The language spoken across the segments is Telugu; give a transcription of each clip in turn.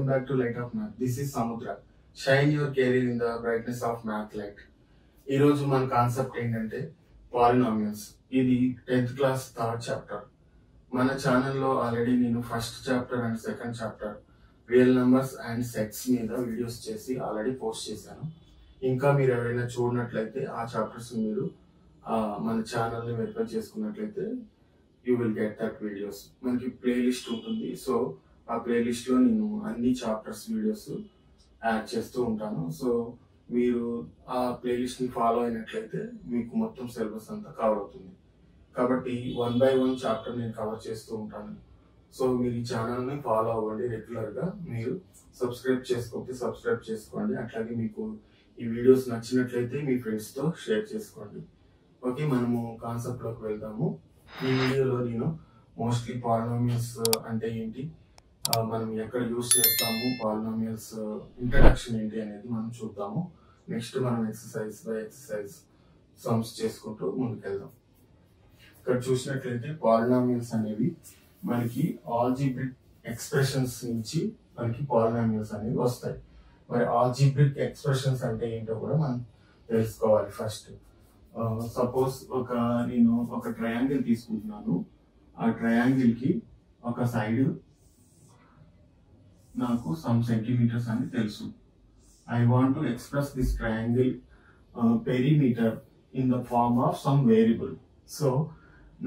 welcome back to Light of Math. This is Samudra. Shine your career in the brightness of math light. ఈ రోజు మన కాన్సెప్ట్ ఏంటంటే పాలినామియల్స్. ఇది 10th క్లాస్ థర్డ్ చాప్టర్. మన ఛానల్లో ఆల్రెడీ నేను first chapter and second chapter real numbers and sets మీద వీడియోస్ చేసి ఆల్రెడీ పోస్ట్ చేశాను. ఇంకా మీరు ఎవరైనా చూడనట్లయితే ఆ చాప్టర్స్ మీరు మన ఛానల్ని వెరిఫై చేసుకున్నట్లయితే you will get that videos. మనకి ప్లేలిస్ట్ ఉంటుంది. సో ఆ ప్లేలిస్ట్ లో నేను అన్ని చాప్టర్స్ వీడియోస్ యాడ్ చేస్తూ ఉంటాను. సో మీరు ఆ ప్లేలిస్ట్ ని ఫాలో అయినట్లయితే మీకు మొత్తం సిలబస్ అంతా కవర్ అవుతుంది. కాబట్టి 1 by 1 చాప్టర్ నేను కవర్ చేస్తూ ఉంటాను. సో మీరు ఈ ఛానల్ ని ఫాలో అవ్వండి రెగ్యులర్ గా. మీరు సబ్స్క్రైబ్ చేసుకోకపోతే సబ్స్క్రైబ్ చేసుకోండి. అట్లాగే మీకు ఈ వీడియోస్ నచ్చినట్లయితే మీ ఫ్రెండ్స్ తో షేర్ చేసుకోండి. ఓకే, మనము కాన్సెప్ట్ లోకి వెళ్దాము. ఈ వీడియోలో నేను మోస్ట్లీ పాలినామియల్స్ అంటే ఏంటి, మనం ఎక్కడ యూజ్ చేస్తాము, పాలినామియల్స్ ఇంట్రడక్షన్ ఏంటి అనేది మనం చూద్దాము. నెక్స్ట్ మనం ఎక్సర్సైజ్ బై ఎక్సర్సైజ్ సమ్స్ చేసుకుంటూ ముందుకెళ్దాం. ఇక్కడ చూసినట్లయితే పాలినామియల్స్ అనేవి మనకి ఆల్జీబ్రిక్ ఎక్స్ప్రెషన్స్ నుంచి మనకి పాలినామియల్స్ అనేవి వస్తాయి. మరి ఆల్జీబ్రిక్ ఎక్స్ప్రెషన్స్ అంటే ఏంటో కూడా మనం తెలుసుకోవాలి ఫస్ట్. సపోజ్ నేను ఒక ట్రయాంగిల్ తీసుకుంటున్నాను. ఆ ట్రయాంగిల్ కి ఒక సైడ్ నాకు సమ్ సెంటీమీటర్స్ అని తెలుసు. I want to express this triangle perimeter in the form of some variable. So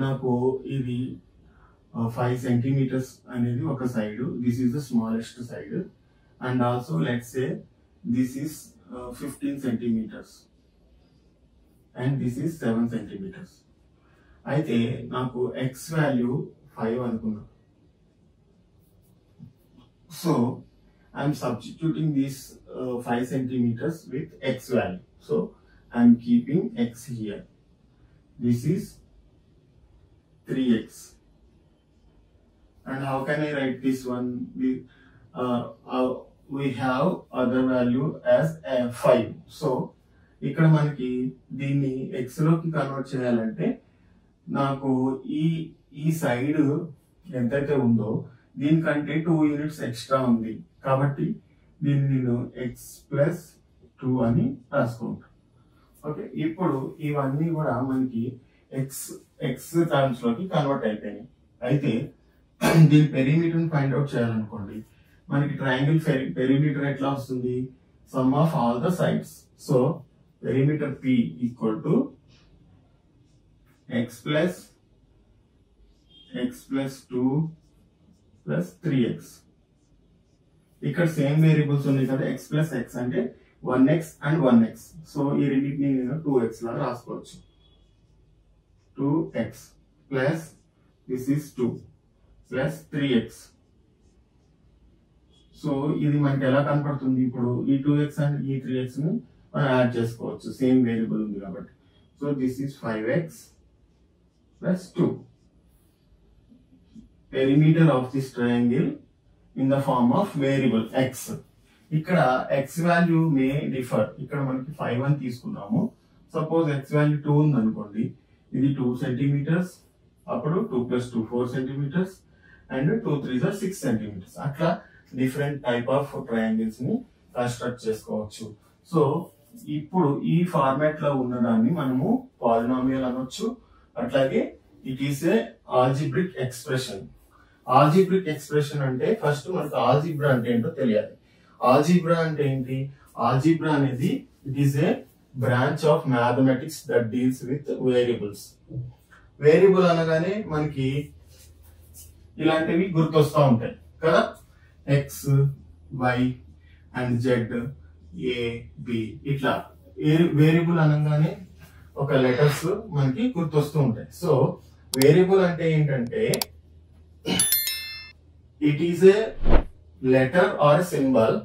నాకు ఇది 5 సెంటీమీటర్స్ అనేది ఒక side. This is the smallest side. And also let's say this is 15 centimetres and this is 7 centimetres. అయితే నాకు ఎక్స్ వాల్యూ 5 అనుకున్నా. So I'm substituting this 5 centimetres with x value. So I'm keeping x here. This is 3x. And how can I write this one? We have other value as 5. So ఇక్కడ మనకి దీన్ని ఎక్స్ లోకి కన్వర్ట్ చేయాలంటే నాకు ఈ సైడ్ ఎంతైతే ఉందో దీనికంటే 2 యూనిట్స్ ఎక్స్ట్రా ఉంది. కాబట్టి దీన్ని నేను x+2 అని రాసుకుంటాను. ఓకే, ఇప్పుడు ఇవన్నీ కూడా మనకి ఎక్స్ టర్మ్స్ లోకి కన్వర్ట్ అయిపోయినాయి. అయితే దీని పెరిమీటర్ ఫైండ్ అవుట్ చేయాలనుకోండి. మనకి ట్రయాంగిల్ పెరిమీటర్ ఎట్లా వస్తుంది? Some of all the sides. So perimeter P equal to x plus 2 plus 3x. ఇక్కడ సేమ్ వేరియబుల్స్ ఉన్నాయి కదా, x plus x అంటే 1x and 1x. సో ఈ రెండింటిని నేను 2x లాగా రాసుకోవచ్చు. 2x plus this is 2 plus 3x. So ఇది మనకి ఎలా కనపడుతుంది? ఇప్పుడు ఈ 2x అండ్ ఈ 3x ని మనం యాడ్ చేసుకోవచ్చు, సేమ్ వేరియబుల్ ఉంది కాబట్టి. So this is 5x plus 2. Perimeter of this triangle in the form of variable x. ఇక్కడ x వాల్యూ మే డిఫర్. ఇక్కడ మనకి 5 అని తీసుకున్నాము. సపోజ్ x వాల్యూ 2 ఉంది అనుకోండి. ఇది 2 సెంటీమీటర్స్, అప్పుడు 2 + 2 4 సెంటీమీటర్స్ అండ్ 2 3 6 సెంటీమీటర్స్. అట్లా డిఫరెంట్ టైప్ ఆఫ్ ట్రయాంగిల్స్ ని కన్స్ట్రక్ట్ చేసుకోవచ్చు. సో ఇప్పుడు ఈ ఫార్మాట్ లో ఉన్నదాన్ని మనము పాలినామియల్ అనొచ్చు. అట్లాగే it is a algebraic expression. Algebraic expression అంటే ఫస్ట్ మనకు ఆల్జీబ్రా అంటే ఏంటో తెలియాలి. ఆల్జీబ్రా అంటే ఏంటి? ఆల్జీబ్రా అనేది it is a branch of mathematics that deals with variables. Variable అనగానే మనకి ఇలాంటివి గుర్తొస్తూ ఉంటాయి కదా, x, y and z, a, B. ఇట్లా వేరియబుల్ అనగానే ఒక లెటర్స్ మనకి గుర్తొస్తూ ఉంటాయి. సో వేరియబుల్ అంటే ఏంటంటే it is a letter or symbol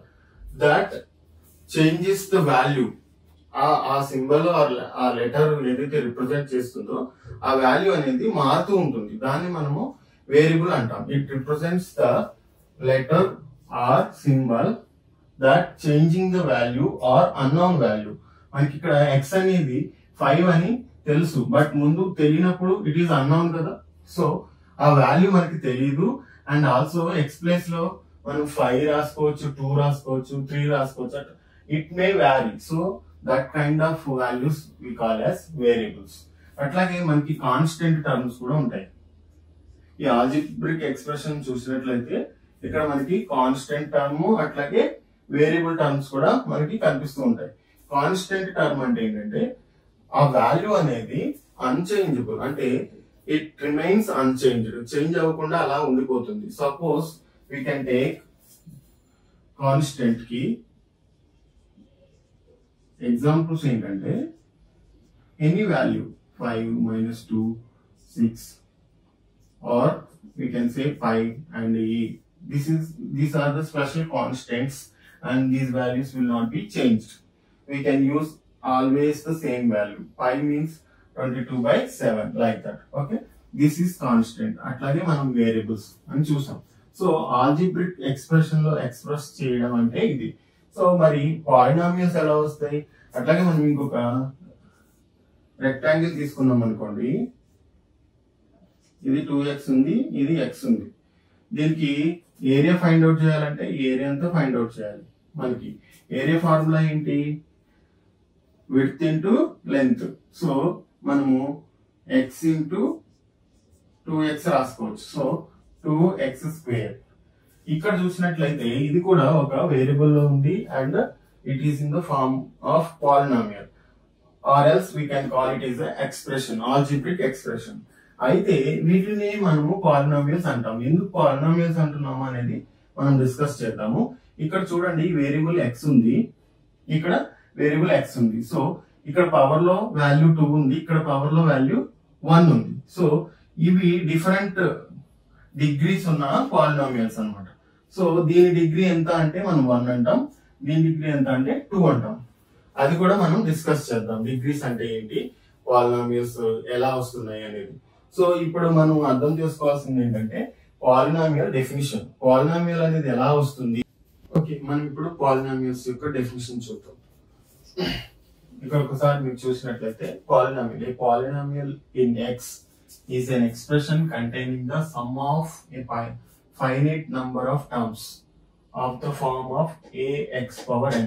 that changes the value. ఆ సింబల్ ఆర్ ఆ లెటర్ ఏదైతే రిప్రజెంట్ చేస్తుందో ఆ వాల్యూ అనేది మారుతూ ఉంటుంది. దాన్ని మనము వేరియబుల్ అంటాం. It represents the letter or symbol that changing the value or unknown value. మనకి ఇక్కడ x అనేది 5 అని తెలుసు, బట్ ముందు తెలియనప్పుడు ఇట్ ఈస్ అన్నోన్ కదా. సో ఆ వాల్యూ మనకి తెలియదు. అండ్ ఆల్సో ఎక్స్ ప్లేస్ లో మనం 5 రాసుకోవచ్చు, 2 రాసుకోవచ్చు, 3 రాసుకోవచ్చు. It may vary. So that kind of values we call as variables. అట్లాగే మనకి కాన్స్టెంట్ టర్మ్స్ కూడా ఉంటాయి. ఈ ఆల్జిబ్రిక్ ఎక్స్ప్రెషన్ చూసినట్లయితే ఇక్కడ మనకి కాన్స్టెంట్ టర్మ్ అట్లాగే వేరియబుల్ టర్మ్స్ కూడా మనకి కనిపిస్తూ ఉంటాయి. కాన్స్టెంట్ టర్మ్ అంటే ఏంటంటే ఆ వాల్యూ అనేది అన్చేంజబుల్, అంటే ఇట్ రిమైన్స్ అన్చేంజ్డ్, చేంజ్ అవ్వకుండా అలా ఉండిపోతుంది. Suppose we can take constant కి ఎగ్జాంపుల్స్ ఏంటంటే any value 5 - 2 6 or we can say 5 and 8. These are the special constants and these values will not be changed. We can use always the same value. 5 means 22/7 like that. Okay, this is constant. అట్లాగే మనం వేరియబుల్స్ అని చూసాం. సో ఆల్జిబ్రిక్ ఎక్స్ప్రెషన్ లో ఎక్స్ప్రెస్ చేయడం అంటే ఇది. సో మరి పాలినామియల్స్ ఎలా వస్తాయి? అట్లాగే మనం ఇంకొక రెక్టాంగిల్ తీసుకున్నాం అనుకోండి. ఇది 2x ఉంది, ఇది x ఉంది. దీనికి ఏరియా ఫైండ్ అవుట్ చేయాలంటే ఏరియా అంతా ఫైండ్ అవుట్ చేయాలి. మనకి ఏరియా ఫార్ములా ఏంటి? Width into length. సో మనము x ఇంటూ 2x రాసుకోవచ్చు. So 2x². ఇక్కడ చూసినట్లయితే ఇది కూడా ఒక వేరియబుల్ లో ఉంది and it is in the form of polynomial, or else we can call it is expression, algebraic expression. అయితే వీటిని మనము పాలినామియల్స్ అంటాం. ఎందుకు పాలినామియల్స్ అంటున్నాము అనేది మనం డిస్కస్ చేద్దాము. ఇక్కడ చూడండి వేరియబుల్ x ఉంది, ఇక్కడ వేరియబుల్ x ఉంది. సో ఇక్కడ పవర్ లో వాల్యూ 2 ఉంది, ఇక్కడ పవర్ లో వాల్యూ 1 ఉంది. సో ఇవి డిఫరెంట్ డిగ్రీస్ ఉన్న పాలినామియల్స్ అన్నమాట. సో దీని డిగ్రీ ఎంత అంటే మనం 1 అంటాం, దీని డిగ్రీ ఎంత అంటే 2 అంటాం. అది కూడా మనం డిస్కస్ చేద్దాం, డిగ్రీస్ అంటే ఏంటి, పాలినామియల్స్ ఎలా వస్తున్నాయి అనేది. సో ఇప్పుడు మనం అర్థం చేసుకోవాల్సింది ఏంటంటే పాలినామియల్ డెఫినిషన్. పాలినామియల్ అనేది ఎలా వస్తుంది? ఓకే, మనం ఇప్పుడు పాలినామియల్స్ యొక్క డెఫినిషన్ చూద్దాం. ఇక్కడ ఒకసారి మీరు చూసినట్లయితే polynomial, A polynomial in x is an expression containing the sum of a finite number of terms of the form of ax⁴n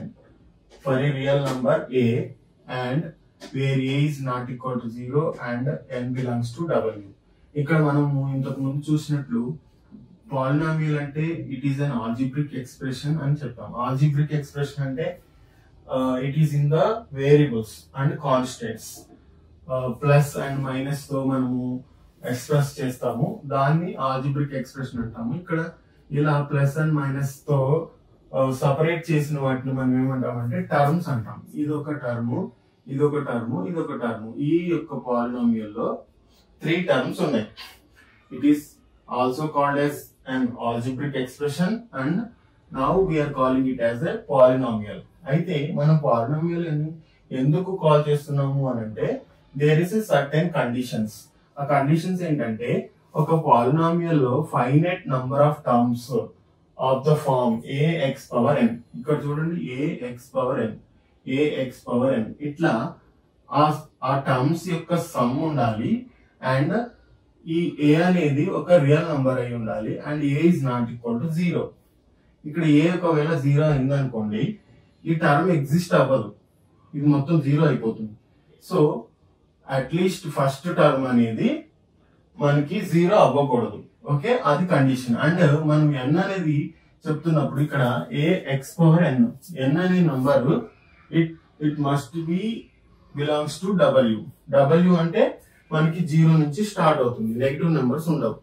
for a real number a and where a is not equal to 0 and n belongs to w. ఇక్కడ మనము ఇంతకు ముందు చూసినట్లు పాలినామియల్ అంటే it is an algebraic expression అని చెప్పాం. ఆల్జిబ్రిక్ ఎక్స్ప్రెషన్ అంటే it is in the variables and constants, plus and minus తో మనము ఎక్స్ప్రెస్ చేస్తాము. దాన్ని ఆల్జిబ్రిక్ ఎక్స్ప్రెషన్ అంటాము. ఇక్కడ ఇలా ప్లస్ అండ్ మైనస్ తో సపరేట్ చేసిన వాటిని మనం ఏమంటామంటే టర్మ్స్ అంటాం. ఇదొక టర్ము, ఇదొక టర్ము, ఇదొక టర్ము. ఈ యొక్క పాలినామియల్ లో 3 టర్మ్స్ ఉన్నాయి. It is also called as an algebraic expression and now we're calling it as a polynomial. అయితే మనం పాలినామియల్ ఎందుకు కాల్ చేస్తున్నాము అని అంటే there is a certain conditions. ఆ కండిషన్స్ ఏంటంటే ఒక పాలినామియల్ లో finite number of terms of the form ax⁴n. ఇక్కడ చూడండి ax⁴n, ax⁴n ఇట్లా ఆ టర్మ్స్ యొక్క సమ్ ఉండాలి అండ్ ఈ a అనేది ఒక రియల్ నంబర్ అయి ఉండాలి and a is not equal to 0. ఇక్కడ a ఒకవేళ 0 అయింది అనుకోండి, ఈ టర్మ్ ఎగ్జిస్ట్ అవ్వదు, ఇది మొత్తం 0 అయిపోతుంది. సో అట్లీస్ట్ ఫస్ట్ టర్మ్ అనేది మనకి 0 అవ్వకూడదు. ఓకే, అది కండిషన్. అండ్ మనం n అనేది చెప్తున్నప్పుడు ఇక్కడ ax⁴n, n అనే number it must B belongs to w. w అంటే మనకి 0 నుంచి స్టార్ట్ అవుతుంది, నెగిటివ్ నెంబర్స్ ఉండవు.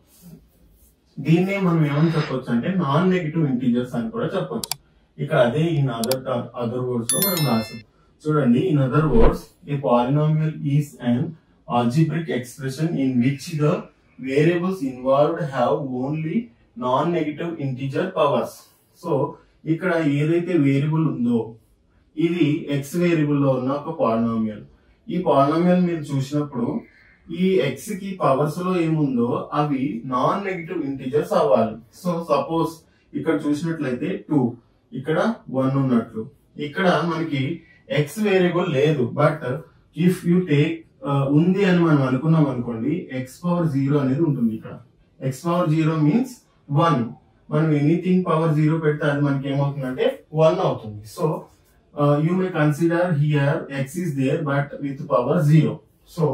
దీన్నే మనం ఏమని చెప్పొచ్చు అంటే నాన్ నెగిటివ్ ఇంటీజర్స్ అని కూడా చెప్పొచ్చు. ఇక్కడ అదే ఇన్ అదర్ వర్డ్స్ లో మనం రాసాం. చూడండి, in other words A polynomial is an algebraic expression in which the variables involved have only non-negative integer powers. So ఇక్కడ ఏదైతే వేరియబుల్ ఉందో ఇది x వేరియబుల్ లో ఉన్న ఒక పాలినామియల్. ఈ పాలినామియల్ మీరు చూసినప్పుడు ఈ x కి పవర్స్ లో ఏముందో అవి నాన్ నెగిటివ్ ఇంటీజర్స్ అవ్వాలి. సో సపోజ్ ఇక్కడ చూసినట్లయితే 2, ఇక్కడ 1 ఉన్నట్లు. ఇక్కడ మనకి x వేరియబుల్ లేదు, బట్ ఇఫ్ యూ టేక్ ఉంది అని మనం అనుకున్నాం అనుకోండి, x⁴0 అనేది ఉంటుంది. ఇక్కడ x⁴0 మీన్స్ 1, మనం ఎనీథింగ్ పవర్ 0 పెడితే అది మనకి ఏమవుతుందంటే 1 అవుతుంది. So you may consider here x is there but with power 0. So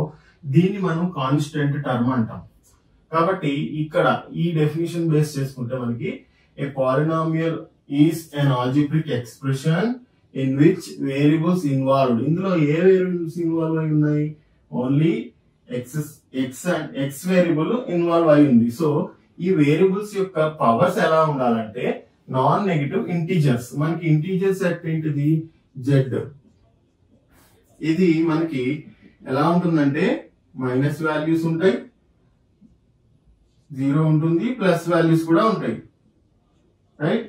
దీన్ని మనం కాన్స్టెంట్ టర్మ్ అంటాం. కాబట్టి ఇక్కడ ఈ డెఫినేషన్ బేస్ చేసుకుంటే మనకి ఏ polynomial is an algebraic expression in which variables involved. ఇందులో ఏ వేరియబుల్స్ ఇన్వాల్వ్ అయి ఉన్నాయి? ఓన్లీ ఎక్స్ వేరియబుల్ ఇన్వాల్వ్ అయి ఉంది. సో ఈ వేరియబుల్స్ యొక్క పవర్స్ ఎలా ఉండాలంటే నాన్ నెగటివ్ ఇంటీజర్స్. మనకి ఇంటీజర్స్ ఏంటిది? జెడ్. ఇది మనకి ఎలా ఉంటుందంటే మైనస్ వాల్యూస్ ఉంటాయి, 0 ఉంటుంది, ప్లస్ వాల్యూస్ కూడా ఉంటాయి, రైట్?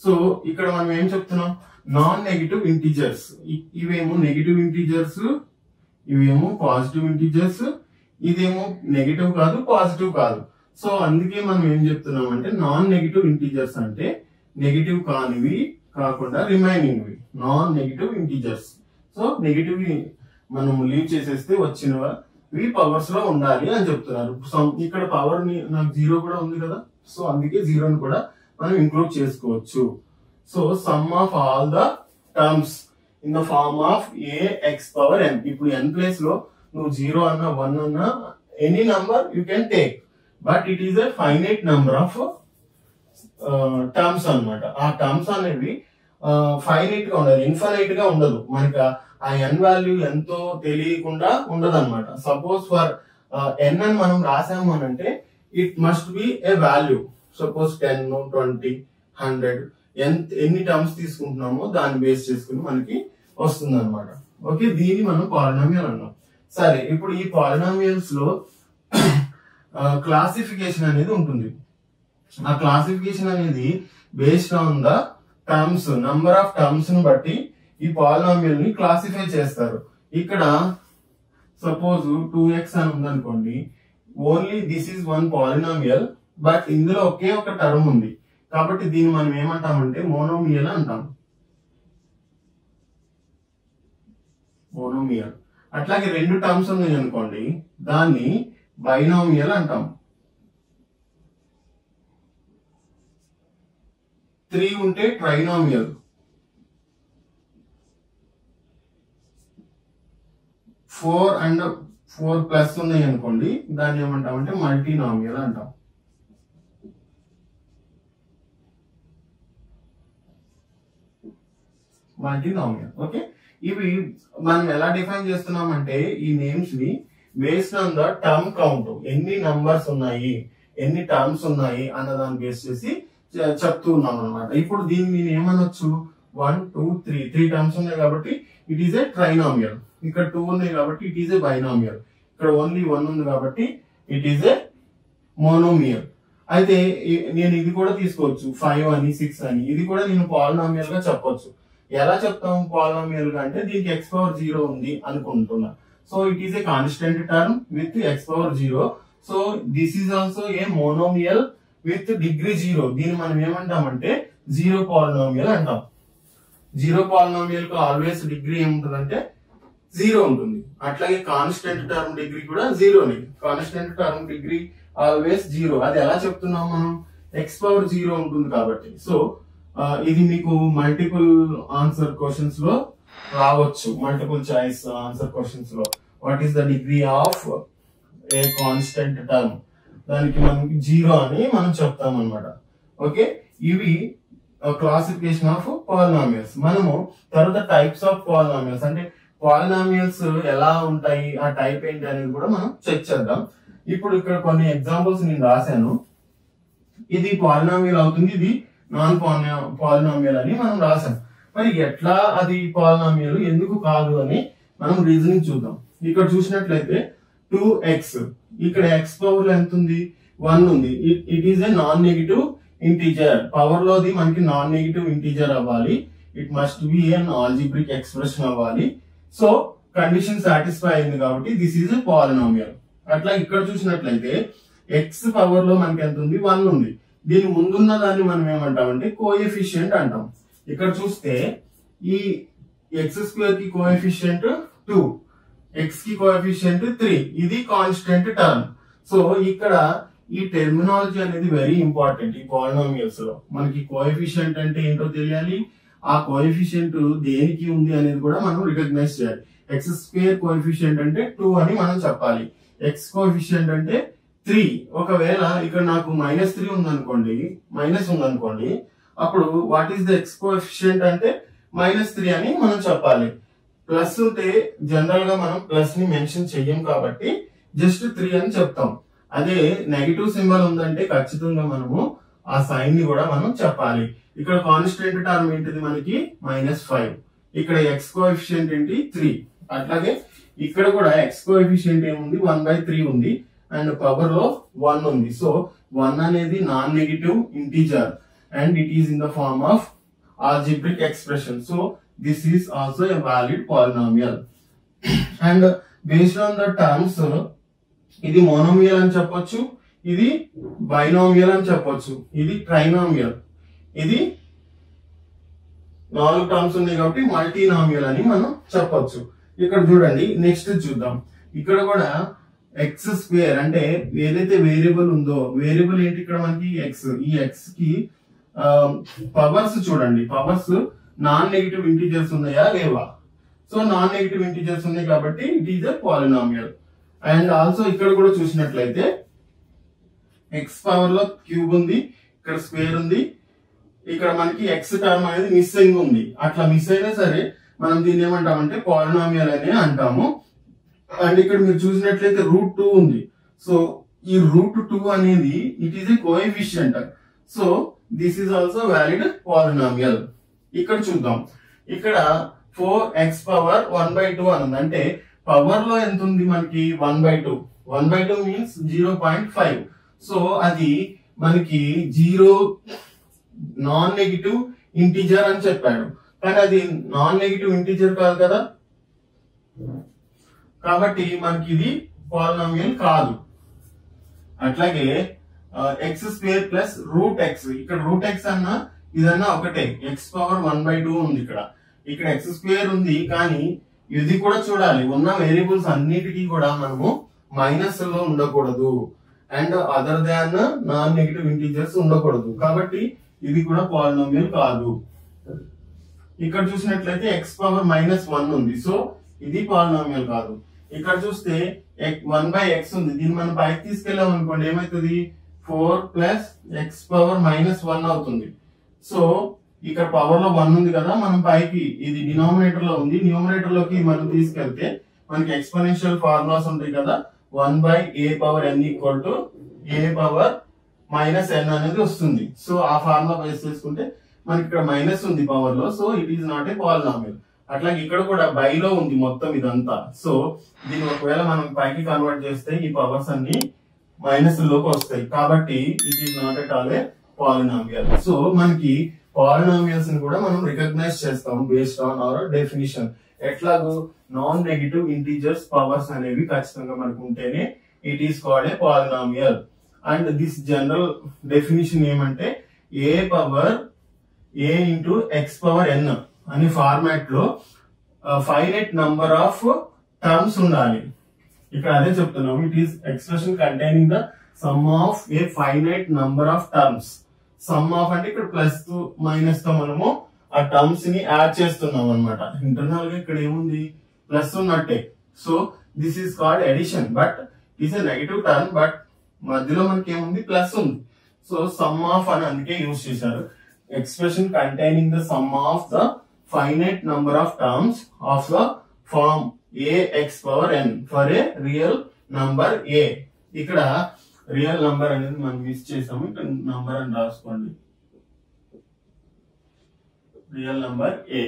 సో ఇక్కడ మనం ఏం చెప్తున్నాం? Non negative integers. ఇవేమో నెగటివ్ ఇంటీజర్స్, ఇవేమో పాజిటివ్ ఇంటీజర్స్, ఇదేమో నెగటివ్ కాదు, పాజిటివ్ కాదు. సో అందుకే మనం ఏం చెప్తున్నాం అంటే నాన్ నెగటివ్ ఇంటీజర్స్ అంటే నెగటివ్ కానివి కాకుండా రిమైనింగ్వి non negative integers. So negative మనం లీవ్ చేసేస్తే వచ్చినవి పవర్స్ లో ఉండాలి అని చెప్తున్నారు. ఇక్కడ పవర్ ని నాకు 0 కూడా ఉంది కదా, సో అందుకే 0ని కూడా మనం ఇంక్లూడ్ చేసుకోవచ్చు. So sum of all the terms in the form of a x power n. ఇప్పుడు ఎన్ ప్లేస్ లో నువ్వు 0 అన్నా 1 అన్నా any number you can take, but it is a finite number of terms అన్నమాట. ఆ టర్మ్స్ అనేవి ఫైనైట్ గా ఉండదు, ఇన్ఫైనైట్ గా ఉండదు. మనకి ఆ ఎన్ వాల్యూ ఎంతో తెలియకుండా ఉండదు అనమాట. సపోజ్ ఫర్ ఎన్ అని మనం రాసాము అని అంటే it must B A value. Suppose 10, 20, 100 ఎన్ని టర్మ్స్ తీసుకుంటున్నామో దాన్ని బేస్ చేసుకుని మనకి వస్తుంది అనమాట. ఓకే, దీన్ని మనం పాలినామియల్ అన్నాం. సరే, ఇప్పుడు ఈ పాలినామియల్స్ లో క్లాసిఫికేషన్ అనేది ఉంటుంది. ఆ క్లాసిఫికేషన్ అనేది based on the terms, number of terms ను బట్టి ఈ పాలినామియల్ ని క్లాసిఫై చేస్తారు. ఇక్కడ సపోజ్ 2x అని ఉందనుకోండి, only this is one polynomial, but ఇందులో ఒకే ఒక టర్మ్ ఉంది కాబట్టి దీన్ని మనం ఏమంటామంటే మోనోమియల్ అంటాం. మోనోమియల్. అట్లాగే 2 టర్మ్స్ ఉన్నాయి అనుకోండి, దాన్ని బైనామియల్ అంటాం. 3 ఉంటే ట్రైనామియల్. 4 అండ్ 4 ప్లస్ ఉన్నాయి అనుకోండి, దాన్ని ఏమంటామంటే మల్టీనామియల్ అంటాం. మల్టీనామియల్. ఓకే, ఇవి మనం ఎలా డిఫైన్ చేస్తున్నామంటే ఈ నేమ్స్ ని based on the term count, ఎన్ని నంబర్స్ ఉన్నాయి, ఎన్ని టర్మ్స్ ఉన్నాయి అన్న దాన్ని బేస్ చేసి చెప్తూ ఉన్నాం అనమాట. ఇప్పుడు దీన్ని నేను ఏమనొచ్చు? 1, 2, 3 టర్మ్స్ ఉన్నాయి కాబట్టి ఇట్ ఈస్ ఏ ట్రైనామియల్. ఇక్కడ 2 ఉన్నాయి కాబట్టి ఇట్ ఈస్ ఏ బైనామియల్. ఇక్కడ ఓన్లీ 1 ఉంది కాబట్టి ఇట్ ఈస్ ఏ మోనోమియల్. అయితే నేను ఇది కూడా తీసుకోవచ్చు, 5 అని 6 అని. ఇది కూడా నేను పాలినామియల్ గా చెప్పొచ్చు. ఎలా చెప్తాం పాలినామియల్ గా అంటే దీనికి x పవర్ 0 ఉంది అనుకుంటున్నా. So it is A constant term with x power 0. So this is also a monomial with degree 0. దీన్ని మనం ఏమంటామంటే 0 పాలినామియల్ అంటాం. 0 పాలినామియల్ కు ఆల్వేస్ డిగ్రీ ఏముంటుందంటే 0 ఉంటుంది. అట్లాగే కాన్స్టెంట్ టర్మ్ డిగ్రీ కూడా 0ని. Constant term degree always 0. అది ఎలా చెప్తున్నాం మనం? x పవర్ 0 ఉంటుంది కాబట్టి. సో ఇది మీకు మల్టిపుల్ ఆన్సర్ క్వశ్చన్స్ లో రావచ్చు, మల్టిపుల్ చాయిస్ ఆన్సర్ క్వశ్చన్స్ లో. What is the degree of a constant term? దానికి మనకి 0 అని మనం చెప్తాం అనమాట. ఓకే, ఇవి క్లాసిఫికేషన్ ఆఫ్ పాలినామియల్స్. మనము తర్వాత టైప్స్ ఆఫ్ పాలినామియల్స్ అంటే పాలినామియల్స్ ఎలా ఉంటాయి, ఆ టైప్ ఏంటి అనేది కూడా మనం చెక్ చేద్దాం. ఇప్పుడు ఇక్కడ కొన్ని ఎగ్జాంపుల్స్ నేను రాశాను. ఇది పాలినామియల్ అవుతుంది, ఇది నాన్ పాలినామియల్ అని మనం రాసాం. మరి ఎట్లా అది పాలినామియల్, ఎందుకు కాదు అని మనం రీజనింగ్ చూద్దాం. ఇక్కడ చూసినట్లయితే 2x, ఇక్కడ x పవర్ ఎంత ఉంది? 1 ఉంది. It is a non negative integer. Power లోది మనకి నాన్ నెగిటివ్ ఇంటీజర్ అవ్వాలి. It must be an algebraic expression అవ్వాలి. సో కండిషన్ సాటిస్ఫై అయింది కాబట్టి దిస్ ఈజ్ ఏ పాలినామియల్. అట్లా ఇక్కడ చూసినట్లయితే x పవర్ లో మనకి ఎంత ఉంది? 1 ఉంది. దీని ముందున్న దాన్ని మనం ఏమంటామంటే కోఎఫిషియంట్ అంటాం. ఇక్కడ చూస్తే ఈ x² కి కోఎఫిషియంట్ 2, x కి కోఎఫిషియంట్ 3. ఇది కాన్స్టెంట్ టర్మ్. సో ఇక్కడ ఈ టెర్మినాలజీ అనేది వెరీ ఇంపార్టెంట్. ఈ పాలినామియల్స్ లో మనకి కోఎఫిషియంట్ అంటే ఏంటో తెలియాలి, ఆ కోఎఫిషియంట్ దేనికి ఉంది అనేది కూడా మనం రికగ్నైజ్ చేయాలి. ఎక్స్ స్క్వేర్ కోఎఫిషియంట్ అంటే 2 అని మనం చెప్పాలి. ఎక్స్ కోఎఫిషియంట్ అంటే 3. ఒకవేళ ఇక్కడ నాకు -3 ఉందనుకోండి, మైనస్ ఉందనుకోండి, అప్పుడు what is the X coefficient అంటే -3 అని మనం చెప్పాలి. ప్లస్ ఉంటే జనరల్ గా మనం ప్లస్ ని మెన్షన్ చెయ్యం కాబట్టి జస్ట్ 3 అని చెప్తాం. అదే నెగిటివ్ సింబల్ ఉందంటే ఖచ్చితంగా మనము ఆ సైన్ ని కూడా మనం చెప్పాలి. ఇక్కడ కాన్స్టెంట్ టర్మ్ ఏంటిది మనకి -5. ఇక్కడ ఎక్స్ కోఎఫిషియంట్ ఏంటి 3. అట్లాగే ఇక్కడ కూడా ఎక్స్ కోఎఫిషియంట్ ఏముంది 1/3 ఉంది అండ్ పవర్ లో 1 ఉంది. సో 1 అనేది non negative integer and it is in the form of algebraic expression. So this is also a valid polynomial. And based on the terms, ఇది మోనోమియల్ అని చెప్పొచ్చు, ఇది బైనోమియల్ అని చెప్పొచ్చు, ఇది ట్రైనోమియల్, ఇది 4 టర్మ్స్ ఉన్నాయి కాబట్టి మల్టీనామియల్ అని మనం చెప్పొచ్చు. ఇక్కడ చూడండి, నెక్స్ట్ చూద్దాం. ఇక్కడ కూడా ఎక్స్ స్క్వేర్ అంటే ఏదైతే వేరియబుల్ ఉందో, వేరియబుల్ ఏంటి ఇక్కడ మనకి ఎక్స్. ఈ ఎక్స్ కి పవర్స్ చూడండి, పవర్స్ నాన్ నెగిటివ్ ఇంటీజర్స్ ఉన్నాయా లేవా? సో నాన్ నెగిటివ్ ఇంటీజర్స్ ఉన్నాయి కాబట్టి it is a polynomial. And also ఇక్కడ కూడా చూసినట్లయితే ఎక్స్ పవర్ లో క్యూబ్ ఉంది, ఇక్కడ స్క్వేర్ ఉంది, ఇక్కడ మనకి ఎక్స్ టర్మ్ అనేది మిస్సింగ్ ఉంది. అట్లా మిస్ అయినా సరే మనం దీన్ని ఏమంటామంటే పాలినామియల్ అని అంటాము. అండ్ ఇక్కడ మీరు చూసినట్లయితే √2 ఉంది. సో ఈ √2 అనేది it is a coefficient. So this is also valid polynomial. ఇక్కడ చూద్దాం, ఇక్కడ 4x పవర్ 1/2 అని ఉంది. అంటే పవర్ లో ఎంత ఉంది మనకి 1/2. 1/2 మీన్స్ 0.5. సో అది మనకి 0 నాన్ నెగిటివ్ ఇంటీజర్ అని చెప్పాడు, కానీ అది నాన్ నెగిటివ్ ఇంటీజర్ కాదు కదా, కాబట్టి మనకి ఇది పాలినామియల్ కాదు. అట్లాగే ఎక్స్ స్క్వేర్ ప్లస్ √x, ఇక్కడ √x అన్నా ఇదన్నా ఒకటే, ఎక్స్ పవర్ 1/2 ఉంది. ఇక్కడ ఎక్స్ స్క్వేర్ ఉంది, కానీ ఇది కూడా చూడాలి, ఉన్న వేరియబుల్స్ అన్నిటికీ కూడా మనము మైనస్ లో ఉండకూడదు and other than non negative integers ఉండకూడదు, కాబట్టి ఇది కూడా పాలినామియల్ కాదు. ఇక్కడ చూసినట్లయితే ఎక్స్ పవర్ -1 ఉంది, సో ఇది పాలినామియల్ కాదు. ఇక్కడ చూస్తే 1/x ఉంది, దీన్ని మనం పైకి తీసుకెళ్ళాం అనుకోండి, ఏమైతుంది 4 + x పవర్ -1 అవుతుంది. సో ఇక్కడ పవర్ లో 1 ఉంది కదా, మనం పైకి ఇది డినామినేటర్ లో ఉంది, న్యూమరేటర్ లోకి మనం తీసుకెళ్తే మనకి ఎక్స్పోనెన్షియల్ ఫార్ములాస్ ఉంటాయి కదా, 1/a⁴n = a⁻n అనేది వస్తుంది. సో ఆ ఫార్ములా బేస్ చేసుకుంటే మనకి ఇక్కడ మైనస్ ఉంది పవర్ లో, so it is not a polynomial. అట్లాగే ఇక్కడ కూడా బై లో ఉంది మొత్తం ఇదంతా. సో దీన్ని ఒకవేళ మనం పైకి కన్వర్ట్ చేస్తే ఈ పవర్స్ అన్ని మైనస్ లోకి వస్తాయి, కాబట్టి it is not at all A polynomial. So మనకి పాలినామియల్స్ ని కూడా మనం రికగ్నైజ్ చేస్తాం బేస్డ్ ఆన్ అవర్ డెఫినిషన్. ఎట్లాగో నాన్ నెగిటివ్ ఇంటీజర్స్ పవర్స్ అనేవి ఖచ్చితంగా మనకు ఉంటేనే it is called a polynomial. And this general definition ఏమంటే a into x⁴n అనే ఫార్మాట్ లో ఫైనైట్ నంబర్ ఆఫ్ టర్మ్స్ ఉండాలి. ఇక్కడ అదే చెప్తున్నాము, it is expression containing the sum of A finite number of terms. Some of అంటే ఇక్కడ ప్లస్ మైనస్ తో మనము ఆ టర్మ్స్ ని యాడ్ చేస్తున్నాం అనమాట. ఇంటర్నల్ గా ఇక్కడ ఏముంది ప్లస్ ఉన్నట్టే. So this is called addition, but it's a negative term, but మధ్యలో మనకి ఏముంది ప్లస్ ఉంది. సో సమ్ ఆఫ్ అని అందుకే యూజ్ చేశారు. Expression containing the sum of the finite number of terms of the form ax⁴n for a real number a. ఇక్కడ రియల్ నంబర్ అనేది మనం మిస్ చేసాము, ఇక్కడ నంబర్ అని రాసుకోండి, real number a.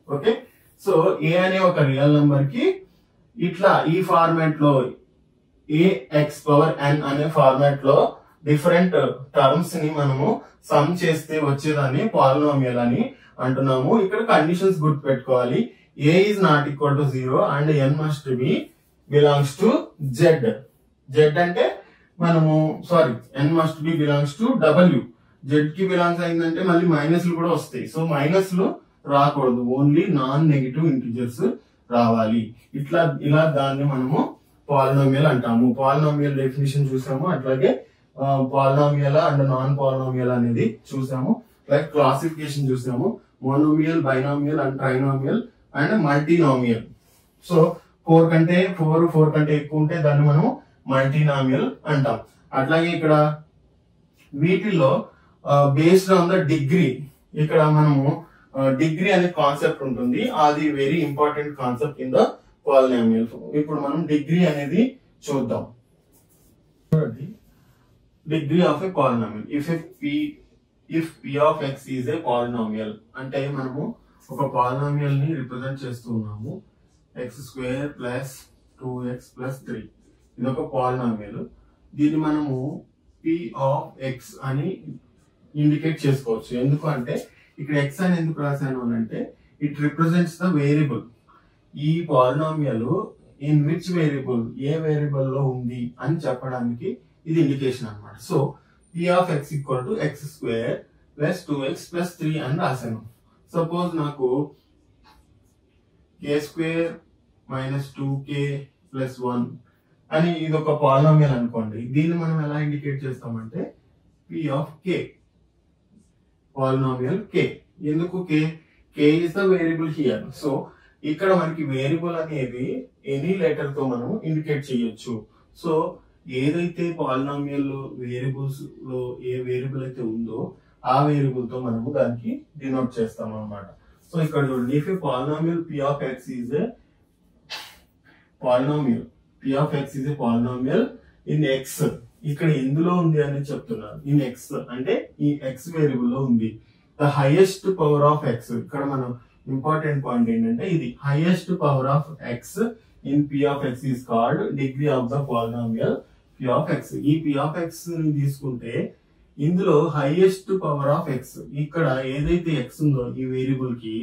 Okay, so a అనే ఒక రియల్ నంబర్ కి ఇట్లా ఈ ఫార్మాట్ లో ax⁴n అనే ఫార్మాట్ లో డిఫరెంట్ టర్మ్స్ ని మనము సమ్ చేస్తే వచ్చేదాన్ని పాలినామియల్ అని అంటున్నాము. ఇక్కడ కండిషన్స్ గుర్తు పెట్టుకోవాలి. a is not equal to 0 and n must be belongs to z. z అంటే మనము n must be belongs to w. z కి బిలాంగ్స్ అయిందంటే మళ్ళీ మైనస్లు కూడా వస్తాయి. సో మైనస్లు రాకూడదు, ఓన్లీ నాన్ నెగిటివ్ ఇంటిజర్స్ రావాలి. ఇలా దాన్ని మనము పాలినామియల్ అంటాము. పాలినామియల్ డెఫినిషన్ చూసాము, అట్లాగే పాలినామియల్ అండ్ నాన్ పాలినామియల్ అనేది చూసాము. లైక్ క్లాసిఫికేషన్ చూసాము, monomial, binomial and trinomial and multinomial. So 4 కంటే ఎక్కువ ఉంటే దాన్ని మనం మల్టీనామియల్ అంటాం. అట్లాగే ఇక్కడ వీటిల్లో బేస్డ్ ఆన్ ద డిగ్రీ, ఇక్కడ మనము డిగ్రీ అనే కాన్సెప్ట్ ఉంటుంది. అది very important concept in the polynomial. ఇప్పుడు మనం డిగ్రీ అనేది చూద్దాం. Degree of a polynomial. If p of x is a polynomial, అంటే మనము ఒక పాలినామియల్ ని రిప్రజెంట్ చేస్తున్నాము. x² + 2x + 3 ఇది ఒక పాలినామియల్. దీన్ని మనము p of x అని ఇండికేట్ చేసుకోవచ్చు. ఎందుకంటే ఇక్కడ x అని ఎందుకు రాశాను అని అంటే ఇట్ రిప్రజెంట్స్ ద వేరియబుల్. ఈ polynomial in which variable, A variable లో ఉంది అని చెప్పడానికి ఇది ఇండికేషన్ అన్నమాట. So p of x = x² + 2x + 3 అని రాశాను. సపోజ్ నాకు k² - 2k + 1 అని ఇది ఒక పాలినామియల్ అనుకోండి. దీన్ని మనం ఎలా ఇండికేట్ చేస్తామంటే p of k, polynomial k. ఎందుకు k? k is the variable here. So ఇక్కడ మనకి వేరియబుల్ అనేది ఎనీ లెటర్ తో మనం ఇండికేట్ చేయొచ్చు. సో ఏదైతే పాలినామియల్ వేరియబుల్స్ లో ఏ వేరియబుల్ అయితే ఉందో ఆ వేరియబుల్ తో మనము దానికి డినోట్ చేస్తాం అన్నమాట. సో ఇక్కడ చూడండి, if A polynomial p of x is a polynomial, p of x is a polynomial in x, ఇక్కడ ఎందులో ఉంది అని చెప్తున్నారు. ఇన్ x అంటే ఈ x వేరియబుల్ లో ఉంది. The highest power of x, ఇక్కడ మనం ఇంపార్టెంట్ పాయింట్ ఏంటంటే ఇది highest power of x in p of x is called degree of the polynomial p of x. ఈ p of x ని తీసుకుంటే ఇందులో హైయెస్ట్ పవర్ ఆఫ్ x, ఇక్కడ ఏదైతే x ఉందో ఈ వేరియబుల్ కి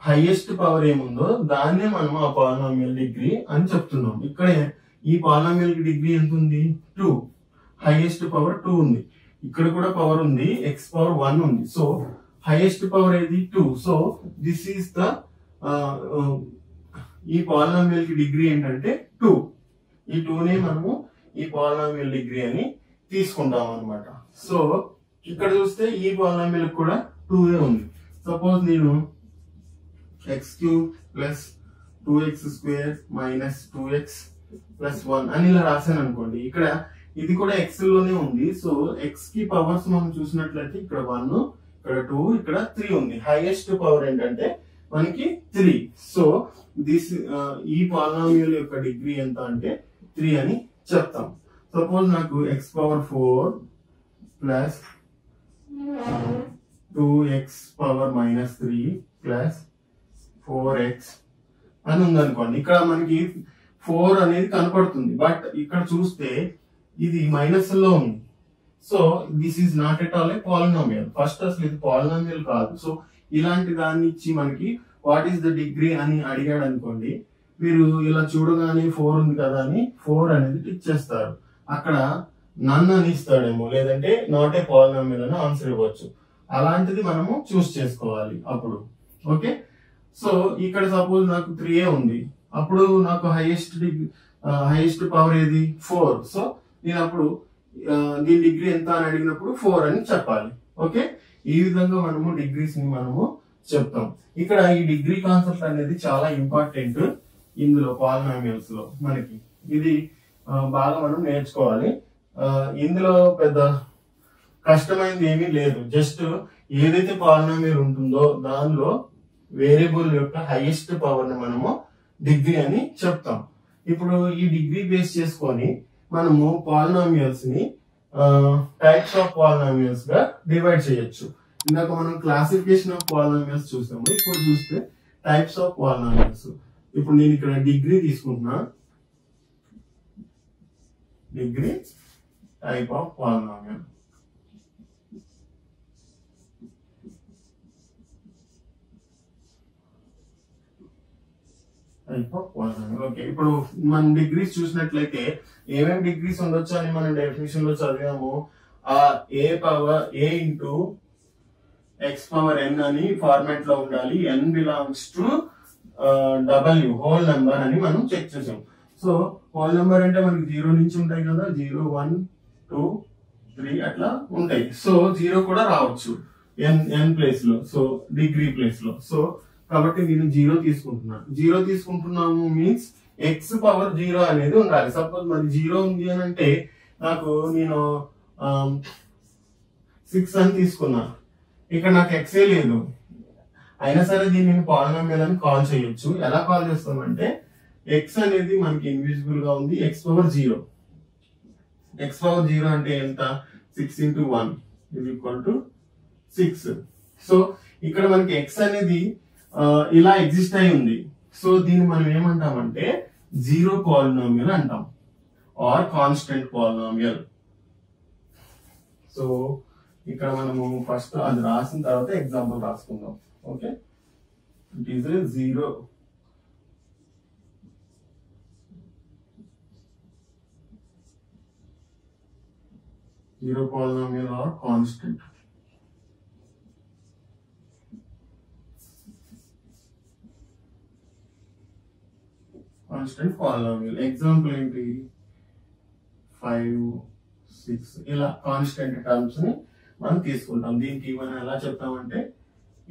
హైయెస్ట్ పవర్ ఏముందో దాన్నే మనం ఆ పాలినామియల్ డిగ్రీ అని చెప్తున్నాం. ఇక్కడ ఈ పాలినామియల్ కి డిగ్రీ ఎంత ఉంది? 2. హైయెస్ట్ పవర్ 2 ఉంది. ఇక్కడ కూడా పవర్ ఉంది, x పవర్ 1 ఉంది. సో హైయెస్ట్ పవర్ ఏది? 2. సో దిస్ ఈస్ ద ఈ పాలినామియల్ కి డిగ్రీ ఏంటంటే 2. ఈ 2 నే మనము ఈ పాలినామియల్ డిగ్రీ అని తీసుకుంటాం అన్నమాట. సో ఇక్కడ చూస్తే ఈ పాలినామియల్ కూడా 2 ఉంది. సపోజ్ నేను x³ + 2x² - 2x + 1 అని ఇలా రాశాను అనుకోండి. ఇక్కడ ఇది కూడా x లోనే ఉంది. సో x కి పవర్స్ మనం చూసినట్లయితే ఇక్కడ 1, ఇక్కడ 2, ఇక్కడ 3 ఉంది. హైయెస్ట్ పవర్ ఏంటంటే మనకి 3. సో ఈ పాలినామియల్ యొక్క డిగ్రీ ఎంత అంటే 3 అని చెప్తాం. సపోజ్ నాకు x⁴ + 2x⁻³ + 4x అని ఉందనుకోండి. ఇక్కడ మనకి 4 అనేది కనపడుతుంది, బట్ ఇక్కడ చూస్తే ఇది మైనస్ లో ఉంది. So this is not at all A polynomial. First అసలు ఇది పాలినామియల్ కాదు. సో ఇలాంటి దాన్ని ఇచ్చి మనకి వాట్ ఈస్ ద డిగ్రీ అని అడిగాడు అనుకోండి, మీరు ఇలా చూడగానే 4 ఉంది కదా అని 4 అనేది టిక్ చేస్తారు. అక్కడ నన్ అని ఇస్తాడేమో, లేదంటే నాట్ ఏ పాలినామియల్ అని ఆన్సర్ ఇవ్వచ్చు. అలాంటిది మనము చూస్ చేసుకోవాలి అప్పుడు. ఓకే, సో ఇక్కడ సపోజ్ నాకు 3a ఉంది, అప్పుడు నాకు హైయెస్ట్ పవర్ ఏది? 4. సో నేను అప్పుడు దీని డిగ్రీ ఎంత అని అడిగినప్పుడు 4 అని చెప్పాలి. ఓకే, ఈ విధంగా మనము డిగ్రీస్ ని మనము చెప్తాం. ఇక్కడ ఈ డిగ్రీ కాన్సెప్ట్ అనేది చాలా ఇంపార్టెంట్ ఇందులో పాలినామియల్స్ లో మనకి. ఇది బాగా మనం నేర్చుకోవాలి. ఇందులో పెద్ద కష్టమైనది ఏమీ లేదు. జస్ట్ ఏదైతే పాలినామియల్ ఉంటుందో దానిలో వేరియబుల్ యొక్క హైయెస్ట్ పవర్ ని మనము డిగ్రీ అని చెప్తాం. ఇప్పుడు ఈ డిగ్రీ బేస్ చేసుకొని మనము పాలినామియల్స్ ని టైప్స్ ఆఫ్ పాలినామియల్స్ గా డివైడ్ చేయొచ్చు. ఇందాక మనం క్లాసిఫికేషన్ ఆఫ్ పాలినామియల్స్ చూసాము, ఇప్పుడు చూస్తే టైప్స్ ఆఫ్ పాలినామియల్స్. ఇప్పుడు నేను ఇక్కడ డిగ్రీ తీసుకుంటున్నా, degree type of polynomial. Okay, ఇప్పుడు మనం డిగ్రీస్ చూసినట్లయితే ఏమేమి డిగ్రీస్ ఉండొచ్చు అని మనం డెఫినేషన్ లో చదివాము. a ఇంటూ x⁻n అని ఫార్మాట్ లో ఉండాలి. n belongs to w whole number అని మనం చెక్ చేసాం. సో హోల్ నెంబర్ అంటే మనకి 0 నుంచి ఉంటాయి కదా, 0, 1, 2, 3 అట్లా ఉంటాయి. సో 0 కూడా రావచ్చు n ప్లేస్ లో, సో డిగ్రీ ప్లేస్ లో. సో కాబట్టి నేను 0 తీసుకుంటున్నాను. 0 తీసుకుంటున్నాము మీన్స్ x పవర్ 0 అనేది ఉండాలి. సపోజ్ మరి 0 ఉంది అని అంటే నాకు నేను 6 అని తీసుకున్నా, ఇక్కడ నాకు ఎక్సే లేదు, అయినా సరే దీన్ని పాలినామియల్ అని కాల్ చేయొచ్చు. ఎలా కాల్ చేస్తామంటే x అనేది మనకి ఇన్విజిబుల్ గా ఉంది, x పవర్ 0. x పవర్ 0 అంటే ఎంత? 6 into 1 is equal to 6. So ఇక్కడ మనకి x అనేది ఇలా ఎగ్జిస్ట్ అయి ఉంది. సో దీన్ని మనం ఏమంటామంటే జీరో పాలినామియల్ అంటాం, ఆర్ కాన్స్టెంట్ పాలినామియల్. సో ఇక్కడ మనము ఫస్ట్ అది రాసిన తర్వాత ఎగ్జాంపుల్ రాసుకుందాం. Okay, it is zero polynomial or constant. Constant polynomial. Example ఏంటి? 5, 6 ఇలా కాన్స్టెంట్ టర్మ్స్ ని మనం తీసుకుంటాం. దీనికి మనం ఎలా చెప్తామంటే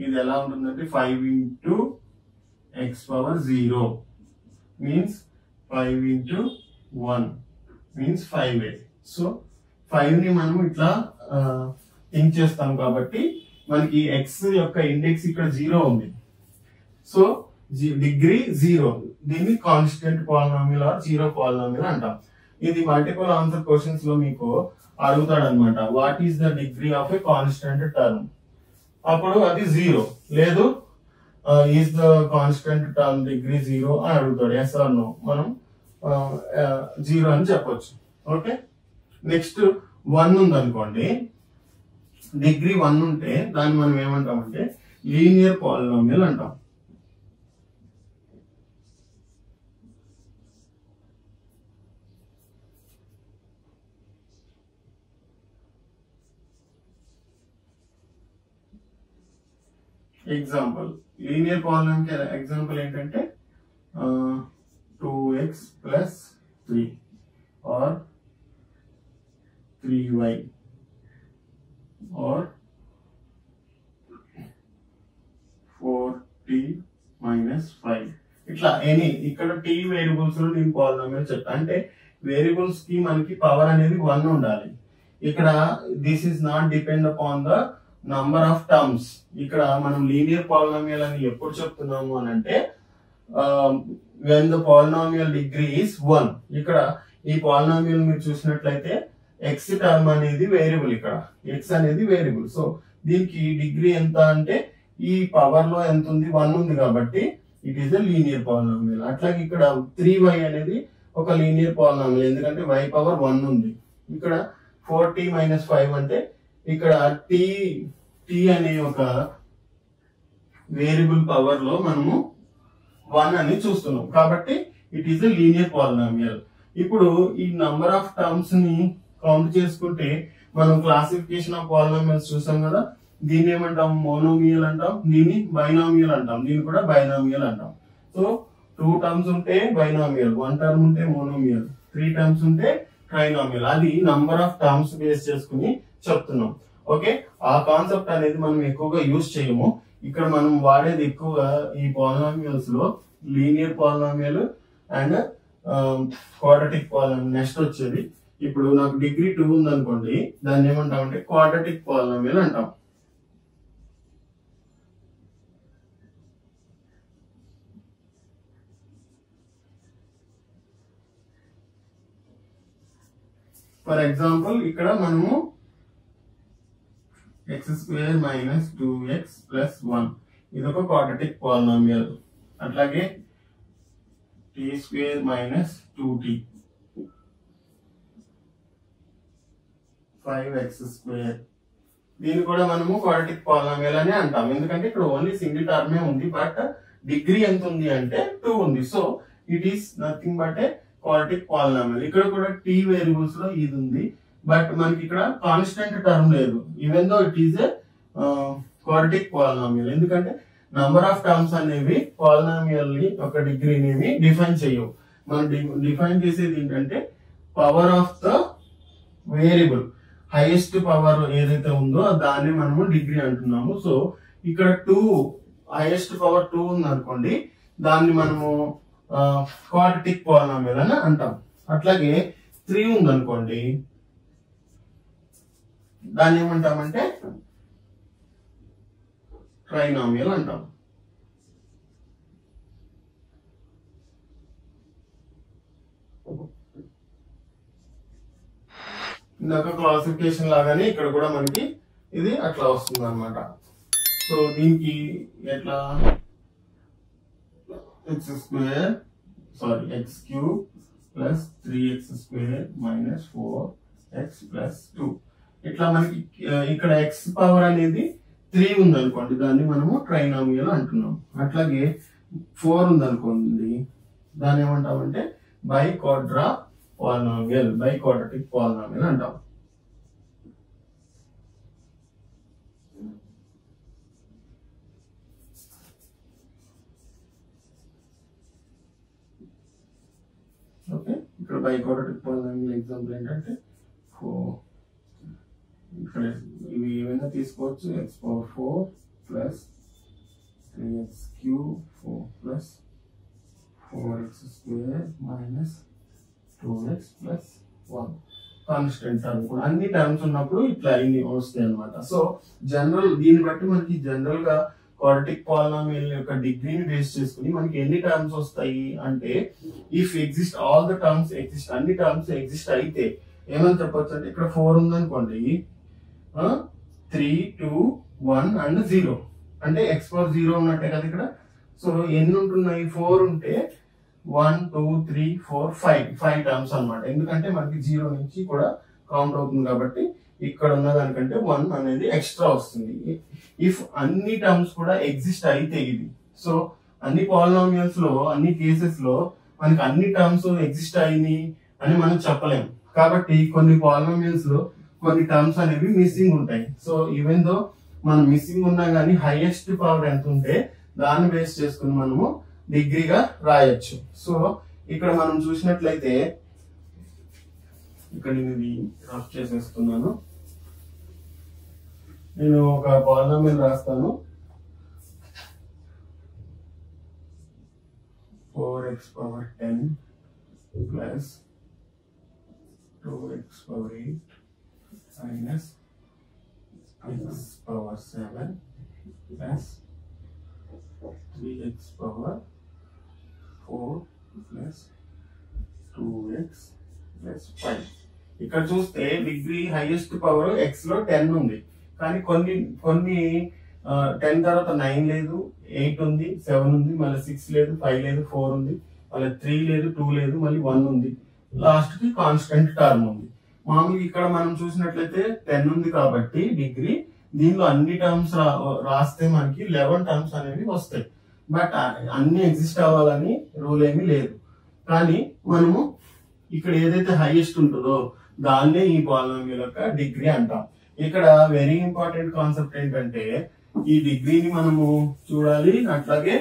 ఇది ఎలా ఉంటుందంటే 5 into x power 0 means 5 into 1 means 5a. So 5 ని మనం ఇట్లా థింక్ చేస్తాం కాబట్టి మనకి x యొక్క ఇండెక్స్ ఇక్కడ 0 ఉంది. సో డిగ్రీ 0, దీన్ని constant polynomial or zero polynomial అంటాం. ఇది మల్టిపుల్ ఆన్సర్ క్వశ్చన్స్ లో మీకు అడుగుతాడు అనమాట, what is the degree of a constant term. అప్పుడు అది 0, లేదు is the constant term degree 0 అని అడుగుతాడు. ఎస్ ఆర్ నో, మనం 0 అని చెప్పొచ్చు. ఓకే, నెక్స్ట్ 1 ఉంది అనుకోండి, డిగ్రీ 1 ఉంటే దాన్ని మనం ఏమంటామంటే లీనియర్ పాలినామియల్ అంటాం. ఎగ్జాంపుల్ లీనియర్ పాలినామియల్ ఎగ్జాంపుల్ ఏంటంటే 2x plus 3 or 3y or 4t minus 5. ఇట్లా ఎనీ ఇక్కడ t వేరియబుల్స్ లో నేను పాలినామియల్ చెప్తా. అంటే వేరియబుల్స్ కి మనకి పవర్ అనేది 1 ఉండాలి. ఇక్కడ this is not depend upon the number of terms. ఇక్కడ మనం లీనియర్ పాలినామియల్ అని ఎప్పుడు చెప్తున్నాము అని అంటే when the polynomial degree is 1. ఇక్కడ ఈ పాలినామియల్ మీరు చూసినట్లయితే x టర్మ్ అనేది వేరియబుల్, ఇక్కడ x అనేది వేరియబుల్. సో దీనికి డిగ్రీ ఎంత అంటే ఈ పవర్ లో ఎంత ఉంది? 1 ఉంది కాబట్టి it is a linear polynomial. అట్లాగే ఇక్కడ 3y అనేది ఒక లీనియర్ పాలినామియల్, ఎందుకంటే y పవర్ 1 ఉంది. ఇక్కడ 4t minus 5 అంటే ఇక్కడ t అనే ఒక వేరియబుల్ పవర్ లో మనము 1 అని చూస్తున్నాం కాబట్టి it is a linear polynomial. ఇప్పుడు ఈ నంబర్ ఆఫ్ టర్మ్స్ ని కౌంట్ చేసుకుంటే మనం క్లాసిఫికేషన్ ఆఫ్ పాలినామియల్స్ చూసాం కదా, దీన్ని ఏమంటాం? మోనోమియల్ అంటాం, దీన్ని బైనామియల్ అంటాం, దీన్ని కూడా బైనామియల్ అంటాం. సో 2 టర్మ్స్ ఉంటే బైనామియల్, 1 టర్మ్ ఉంటే మోనోమియల్, 3 టర్మ్స్ ఉంటే ట్రైనామియల్. అది నంబర్ ఆఫ్ టర్మ్స్ బేస్ చేసుకుని చెప్తున్నాం. ఓకే, ఆ కాన్సెప్ట్ అనేది మనం ఎక్కువగా యూజ్ చేయము. ఇక్కడ మనం వాడేది ఎక్కువగా ఈ పాలినామియల్స్ లో linear polynomial and quadratic polynomial. Next వచ్చేది ఇప్పుడు నాకు డిగ్రీ 2 ఉంది అనుకోండి, దాన్ని ఏమంటాం అంటే క్వాడ్రాటిక్ పాలినామియల్ అంటాం. ఫర్ ఎగ్జాంపుల్ ఇక్కడ మనము x² minus 2x plus 1 ఇది ఒక క్వాడ్రాటిక్ పాలినామియల్. అట్లాగే t² minus 2t 5x², దీన్ని కూడా మనము క్వాడ్రాటిక్ పాలినామియల్ అని అంటాం. ఎందుకంటే ఇక్కడ ఓన్లీ సింగిల్ టర్మే ఉంది, బట్ డిగ్రీ ఎంత ఉంది అంటే 2 ఉంది. So it is nothing but a quadratic polynomial. ఇక్కడ కూడా t వేరియబుల్స్ లో ఇది ఉంది, బట్ మనకి ఇక్కడ కాన్స్టెంట్ టర్మ్ లేదు, even though it is a quadratic polynomial. ఎందుకంటే నంబర్ ఆఫ్ టర్మ్స్ అనేవి పాలినామియల్ ని ఒక డిగ్రీని డిఫైన్ చేయవు. మనం డిఫైన్ చేసేది ఏంటంటే power of the variable. Highest power ఏదైతే ఉందో దాన్ని మనము డిగ్రీ అంటున్నాము. సో ఇక్కడ 2 హైయెస్ట్ పవర్ 2 ఉంది అనుకోండి, దాన్ని మనము క్వాడ్రాటిక్ పాలినామియల్ అని అంటాం. అట్లాగే 3 ఉంది అనుకోండి, దాన్ని ఏమంటామంటే ట్రైనామియల్ అంటాం. ఇందాక క్లాసిఫికేషన్ లాగానే ఇక్కడ కూడా మనకి ఇది అట్లా వస్తుంది అనమాట. సో దీనికి ఎట్లా x cube plus 3x square minus 4x plus 2 ఇట్లా మనకి ఇక్కడ x పవర్ అనేది 3 ఉంది అనుకోండి, దాన్ని మనము ట్రైనామియల్ అంటున్నాం. అట్లాగే 4 ఉంది అనుకోండి, దాన్ని ఏమంటామంటే బైక్వాడ్రాటిక్ పాలినామియల్ అంటాం. ఓకే, ఇక్కడ బైక్వాడ్రాటిక్ పాలినామియల్ ఎగ్జాంపుల్ ఏంటంటే 4, ఇక్కడ ఇవి ఏమైనా తీసుకోవచ్చు, x power 4 plus 3x cube 4 plus 4x square minus 2x plus 1 constant term కూడా అన్ని టర్మ్స్ ఉన్నప్పుడు ఇట్లా ఇన్ని వస్తాయి అనమాట. సో జనరల్ దీన్ని బట్టి మనకి జనరల్ గా క్వాడ్రాటిక్ పాలినామియల్ యొక్క డిగ్రీని బేస్ చేసుకుని మనకి ఎన్ని టర్మ్స్ వస్తాయి అంటే, if exist all the terms exist, అన్ని టర్మ్స్ ఎగ్జిస్ట్ అయితే ఏమని చెప్పొచ్చు అంటే, ఇక్కడ 4 ఉందనుకోండి, 3, 2, 1 అండ్ 0 అంటే x పవర్ 0 ఉన్నట్టే కదా ఇక్కడ. సో ఎన్ని ఉంటున్నాయి, 4 ఉంటే 1, 2, 3, 4, 5 టర్మ్స్ అనమాట. ఎందుకంటే మనకి 0 నుంచి కూడా కౌంట్ అవుతుంది కాబట్టి ఇక్కడ ఉన్న దానికంటే 1 అనేది ఎక్స్ట్రా వస్తుంది. ఇఫ్ అన్ని టర్మ్స్ కూడా ఎగ్జిస్ట్ అయితే ఇది. సో అన్ని పాలినామియల్స్ లో అన్ని కేసెస్ లో మనకి అన్ని టర్మ్స్ ఎగ్జిస్ట్ అయినాయి అని మనం చెప్పలేం. కాబట్టి కొన్ని పాలినామియల్స్ లో కొన్ని టర్మ్స్ అనేవి మిస్సింగ్ ఉంటాయి. సో ఈవెన్ దో మనం మిస్సింగ్ ఉన్నా గానీ హైయెస్ట్ పవర్ ఎంత ఉంటే దాన్ని బేస్ చేసుకుని మనము డిగ్రీగా రాయొచ్చు. సో ఇక్కడ మనం చూసినట్లయితే ఇక్కడ నేను రఫ్ చేసేస్తున్నాను. నేను ఒక పాలినామియల్ రాస్తాను, 4x power 10 plus 2x power 8 minus x power 7 plus 3x power 4 plus 2x plus 5. ఇక్కడ చూస్తే డిగ్రీ హైయెస్ట్ పవర్ x లో 10 ఉంది, కానీ కొన్ని 10 తర్వాత 9 లేదు, 8 ఉంది, 7 ఉంది, మళ్ళీ 6 లేదు, 5 లేదు, 4 ఉంది, మళ్ళీ 3 లేదు, 2 లేదు, మళ్ళీ 1 ఉంది, లాస్ట్ కి కాన్స్టెంట్ టర్మ్ ఉంది. మామూలుగా ఇక్కడ మనం చూసినట్లయితే 10 ఉంది కాబట్టి డిగ్రీ, దీనిలో అన్ని టర్మ్స్ రాస్తే మనకి 11 టర్మ్స్ అనేవి వస్తాయి. బట్ అన్ని ఎగ్జిస్ట్ అవ్వాలని రూల్ ఏమీ లేదు. కానీ మనము ఇక్కడ ఏదైతే హైయెస్ట్ ఉంటుందో దాన్నే ఈ పాలినామియల్ యొక్క డిగ్రీ అంటాం. ఇక్కడ వెరీ ఇంపార్టెంట్ కాన్సెప్ట్ ఏంటంటే, ఈ డిగ్రీని మనము చూడాలి. అట్లాగే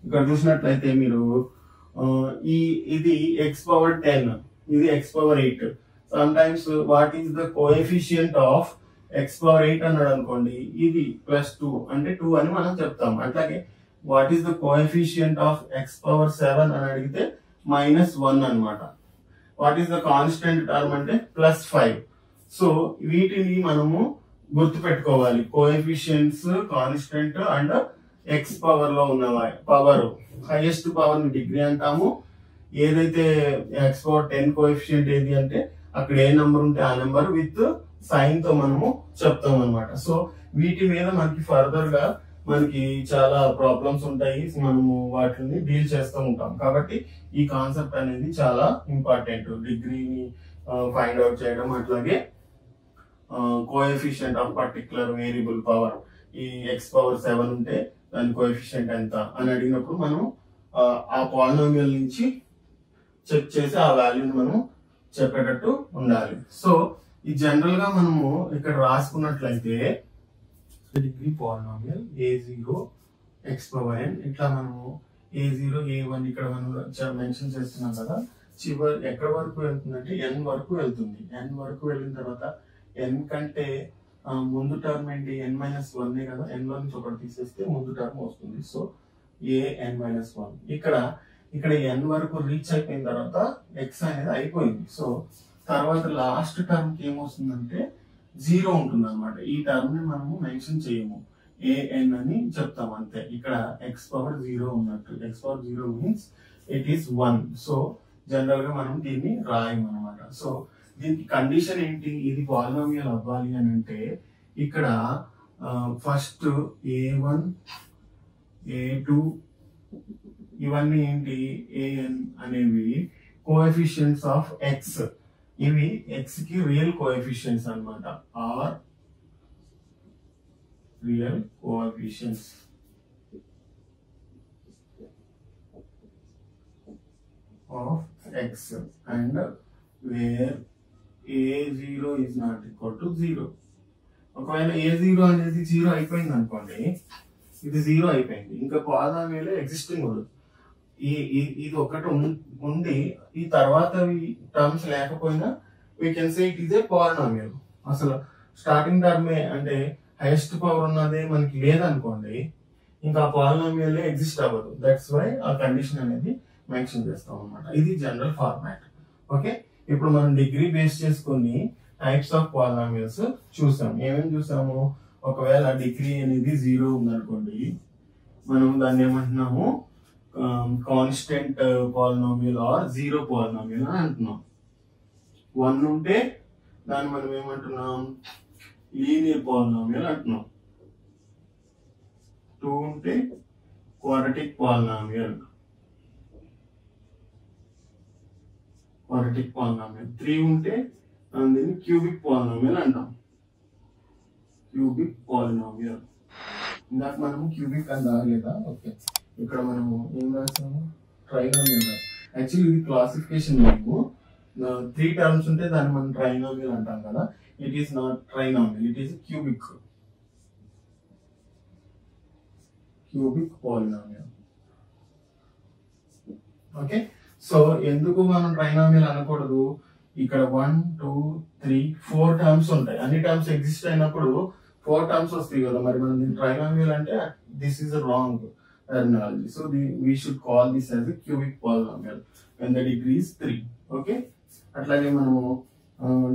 ఇక్కడ చూసినట్లయితే మీరు ఇది x పవర్ 10, ఇది x power 8. Some times what is the coefficient of x power 8 అన్నాడు అనుకోండి, ఇది +2 అంటే 2 అని మనం చెప్తాం. అట్లాగే what is the coefficient of x power 7 అని అడిగితే -1 అన్నమాట. What is the constant term అంటే +5. సో వీటిని మనము గుర్తు పెట్టుకోవాలి. Coefficients, constant and x power లో ఉన్న పవర్, హైయెస్ట్ పవర్ ని డిగ్రీ అంటాము. ఏదైతే x పవర్ 10 కోఎఫిషియంట్ ఏది అంటే అక్కడ ఏ నెంబర్ ఉంటే ఆ నెంబర్ విత్ సైన్ తో మనము చెప్తాం అనమాట. సో వీటి మీద మనకి ఫర్దర్ గా మనకి చాలా ప్రాబ్లమ్స్ ఉంటాయి, మనము వాటిని డీల్ చేస్తూ ఉంటాం. కాబట్టి ఈ కాన్సెప్ట్ అనేది చాలా ఇంపార్టెంట్, డిగ్రీని ఫైండ్ అవుట్ చేయడం. అట్లాగే coefficient of particular variable power, ఈ x పవర్ 7 ఉంటే దాని కోఎఫిషియంట్ ఎంత అని అడిగినప్పుడు మనం ఆ పాలినామియల్ నుంచి చెక్ చేసి ఆ వాల్యూని మనం చెప్పేటట్టు ఉండాలి. సో ఈ జనరల్ గా మనము ఇక్కడ రాసుకున్నట్లయితే degree polynomial a0 x power n, ఇట్లా మనము a0 a1 ఇక్కడ మనం మెన్షన్ చేస్తున్నాం కదా. ఎక్కడ వరకు వెళ్తుందంటే n వరకు వెళ్తుంది. n వరకు వెళ్ళిన తర్వాత n కంటే ముందు టర్మ్ ఏంటి n-1 కదా, n లో నుంచి ఒకటి తీసేస్తే ముందు టర్మ్ వస్తుంది. సో an-1 ఇక్కడ n వరకు రీచ్ అయిపోయిన తర్వాత x అనేది అయిపోయింది. సో తర్వాత లాస్ట్ టర్మ్ కి ఏమొస్తుందంటే 0 ఉంటుంది అనమాట. ఈ టర్మ్ ని మనము మెన్షన్ చేయము, an అని చెప్తాం అంతే. ఇక్కడ x⁻0 ఉన్నట్టు, x⁻0 means it is 1. So general గా మనం దీన్ని రాయము అనమాట. సో దీనికి కండిషన్ ఏంటి, ఇది పాలినామియల్ అవ్వాలి అని అంటే ఇక్కడ ఫస్ట్ a1 a2 ఇవన్నీ ఏంటి an అనేవి కోఎఫిషియెంట్స్ ఆఫ్ x. ఇవి x కి రియల్ కోఎఫిషియెంట్స్ అన్నమాట, or real coefficients of x and where a0 is not equal to 0. ఒకవేళ a0 అనేది 0 అయిపోయింది అనుకోండి, ఇది 0 అయిపోయింది, ఇంకా పాలినామియల్ ఎగ్జిస్టింగ్ ఉండదు. ఇది ఒకటి ఉండి ఈ తర్వాత టర్మ్స్ లేకపోయినా we can say it is a polynomial. అసలు స్టార్టింగ్ టర్మే అంటే హైయెస్ట్ పవర్ ఉన్నదే మనకి లేదనుకోండి, ఇంకా పాలినామియల్ ఎగ్జిస్ట్ అవ్వదు. దట్స్ వై ఆ కండిషన్ అనేది మెన్షన్ చేస్తాం అన్నమాట. ఇది జనరల్ ఫార్మాట్. ఓకే, ఇప్పుడు మనం డిగ్రీ బేస్ చేసుకుని టైప్స్ ఆఫ్ పాలినామియల్స్ చూసాం. ఏమేమి చూసాము, ఒకవేళ డిగ్రీ అనేది 0 ఉందనుకోండి, మనం దాన్ని ఏమంటున్నాము, కాన్స్టెంట్ పాలినామియల్ ఆర్ 0 పాలినామియల్ అని అంటున్నాం. 1 ఉంటే దాన్ని మనం ఏమంటున్నాం, లీనియర్ పాలినామియల్ అంటున్నాం. 2 ఉంటే క్వాడ్రాటిక్ పాలినామియల్, 3 ఉంటే దీన్ని క్యూబిక్ పాలినామియల్ అంటాం, క్యూబిక్ పాలినామియల్. ఇందాక మనము క్యూబిక్ అని రాలేదా, ఓకే, ఇక్కడ మనము ఏం రాసాము, ట్రైనామియల్ రాసాం. యాక్చువల్లీ ఇది క్లాసిఫికేషన్ మేము 3 టర్మ్స్ ఉంటే దాన్ని మనం ట్రైనామియల్ అంటాం కదా. It is not trinomial, it is cubic polynomial. Okay, so ఎందుకు మనం ట్రైనామియల్ అనకూడదు, ఇక్కడ 1 2 3 4 టర్మ్స్ ఉంటాయి. అన్ని టర్మ్స్ ఎగ్జిస్ట్ అయినప్పుడు 4 టర్మ్స్ వస్తాయి కదా, మరి మనం దీన్ని ట్రైనామియల్ అంటే this is wrong terminology. So we should call this as a cubic polynomial when the degree is 3. Okay, అట్లాగే మనము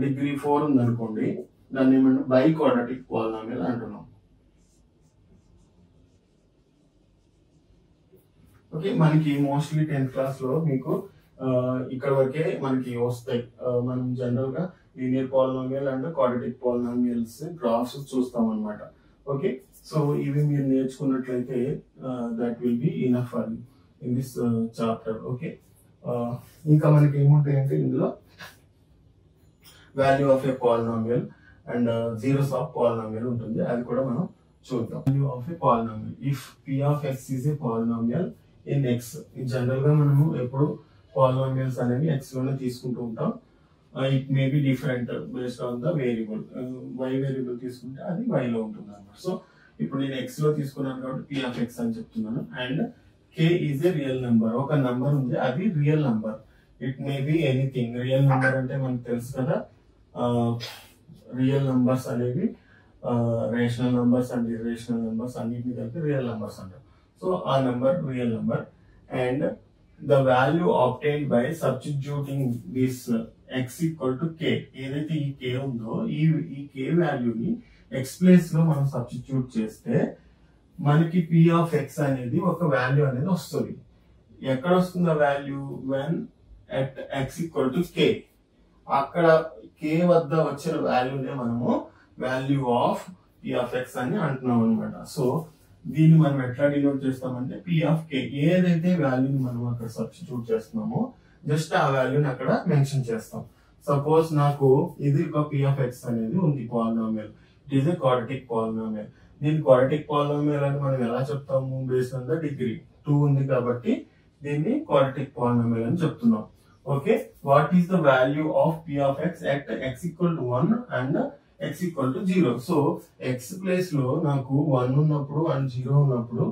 డిగ్రీ 4 ఉంది అనుకోండి, దాన్ని ఏమంటే బై క్వాడ్రాటిక్ పాలినామియల్ అంటున్నాం. ఓకే, మనకి మోస్ట్లీ 10th క్లాస్ లో మీకు ఇక్కడ వరకే మనకి వస్తాయి. మనం జనరల్ గా linear polynomial and quadratic polynomials graphs చూస్తాం అన్నమాట. ఓకే, సో ఇవి మీరు నేర్చుకున్నట్లయితే that will be enough for in this chapter. Okay, ఇంకా మనకి ఏముంటాయంటే ఇందులో value of a polynomial and zeros of polynomial ఉంటుంది, అది కూడా మనం చూద్దాం. Value of a polynomial, if p of x is a polynomial in x. General గా మనము ఎప్పుడు పాలినామియల్స్ అనేవి x లోనే తీసుకుంటూ ఉంటాం. It may be different based on the variable. y variable తీసుకుంటే అది y లో ఉంటుంది అన్నమాట. సో ఇప్పుడు నేను x లో తీసుకున్నాను కాబట్టి p of x అని చెప్తున్నాను. And k is a real number, ఒక నంబర్ ఉంది, అది real number. It may be anything. Real number అంటే మనకు తెలుసు కదా, రియల్ నంబర్స్ అనేవి rational numbers and irrational numbers అన్నిటిని కలిపి రియల్ నంబర్స్ అంటారు. సో ఆ number real number. And the value obtained by substituting this x equal to k. ఏదైతే ఈ k ఉందో ఈ k వాల్యూని x ప్లేస్ లో మనం సబ్స్టిట్యూట్ చేస్తే మనకి p of x అనేది ఒక వాల్యూ అనేది వస్తుంది. ఎక్కడ వస్తుంది ఆ value, when at x equal to k. అక్కడ k వద్ద వచ్చిన వాల్యూనే మనము value of p of x అని అంటున్నాం అనమాట. సో దీన్ని మనం ఎట్లా డినోట్ చేస్తామంటే p of k. ఏదైతే వాల్యూని మనం అక్కడ సబ్స్టిట్యూట్ చేస్తున్నామో జస్ట్ ఆ వాల్యూని అక్కడ మెన్షన్ చేస్తాం. సపోజ్ నాకు ఇది ఒక p of x అనేది ఉంది polynomial, it is a quadratic polynomial. దీని క్వాడ్రాటిక్ పాలినామియల్ అని మనం ఎలా చెప్తాము, బేస్డ్ ఆన్ ద డిగ్రీ 2 ఉంది కాబట్టి దీన్ని క్వాడ్రాటిక్ పాలినామియల్ అని చెప్తున్నాం. Okay, what is the value of p of x at x equal to 1 and x equal to 0. So x place లో నాకు 1 ఉన్నప్పుడు అండ్ 0 ఉన్నప్పుడు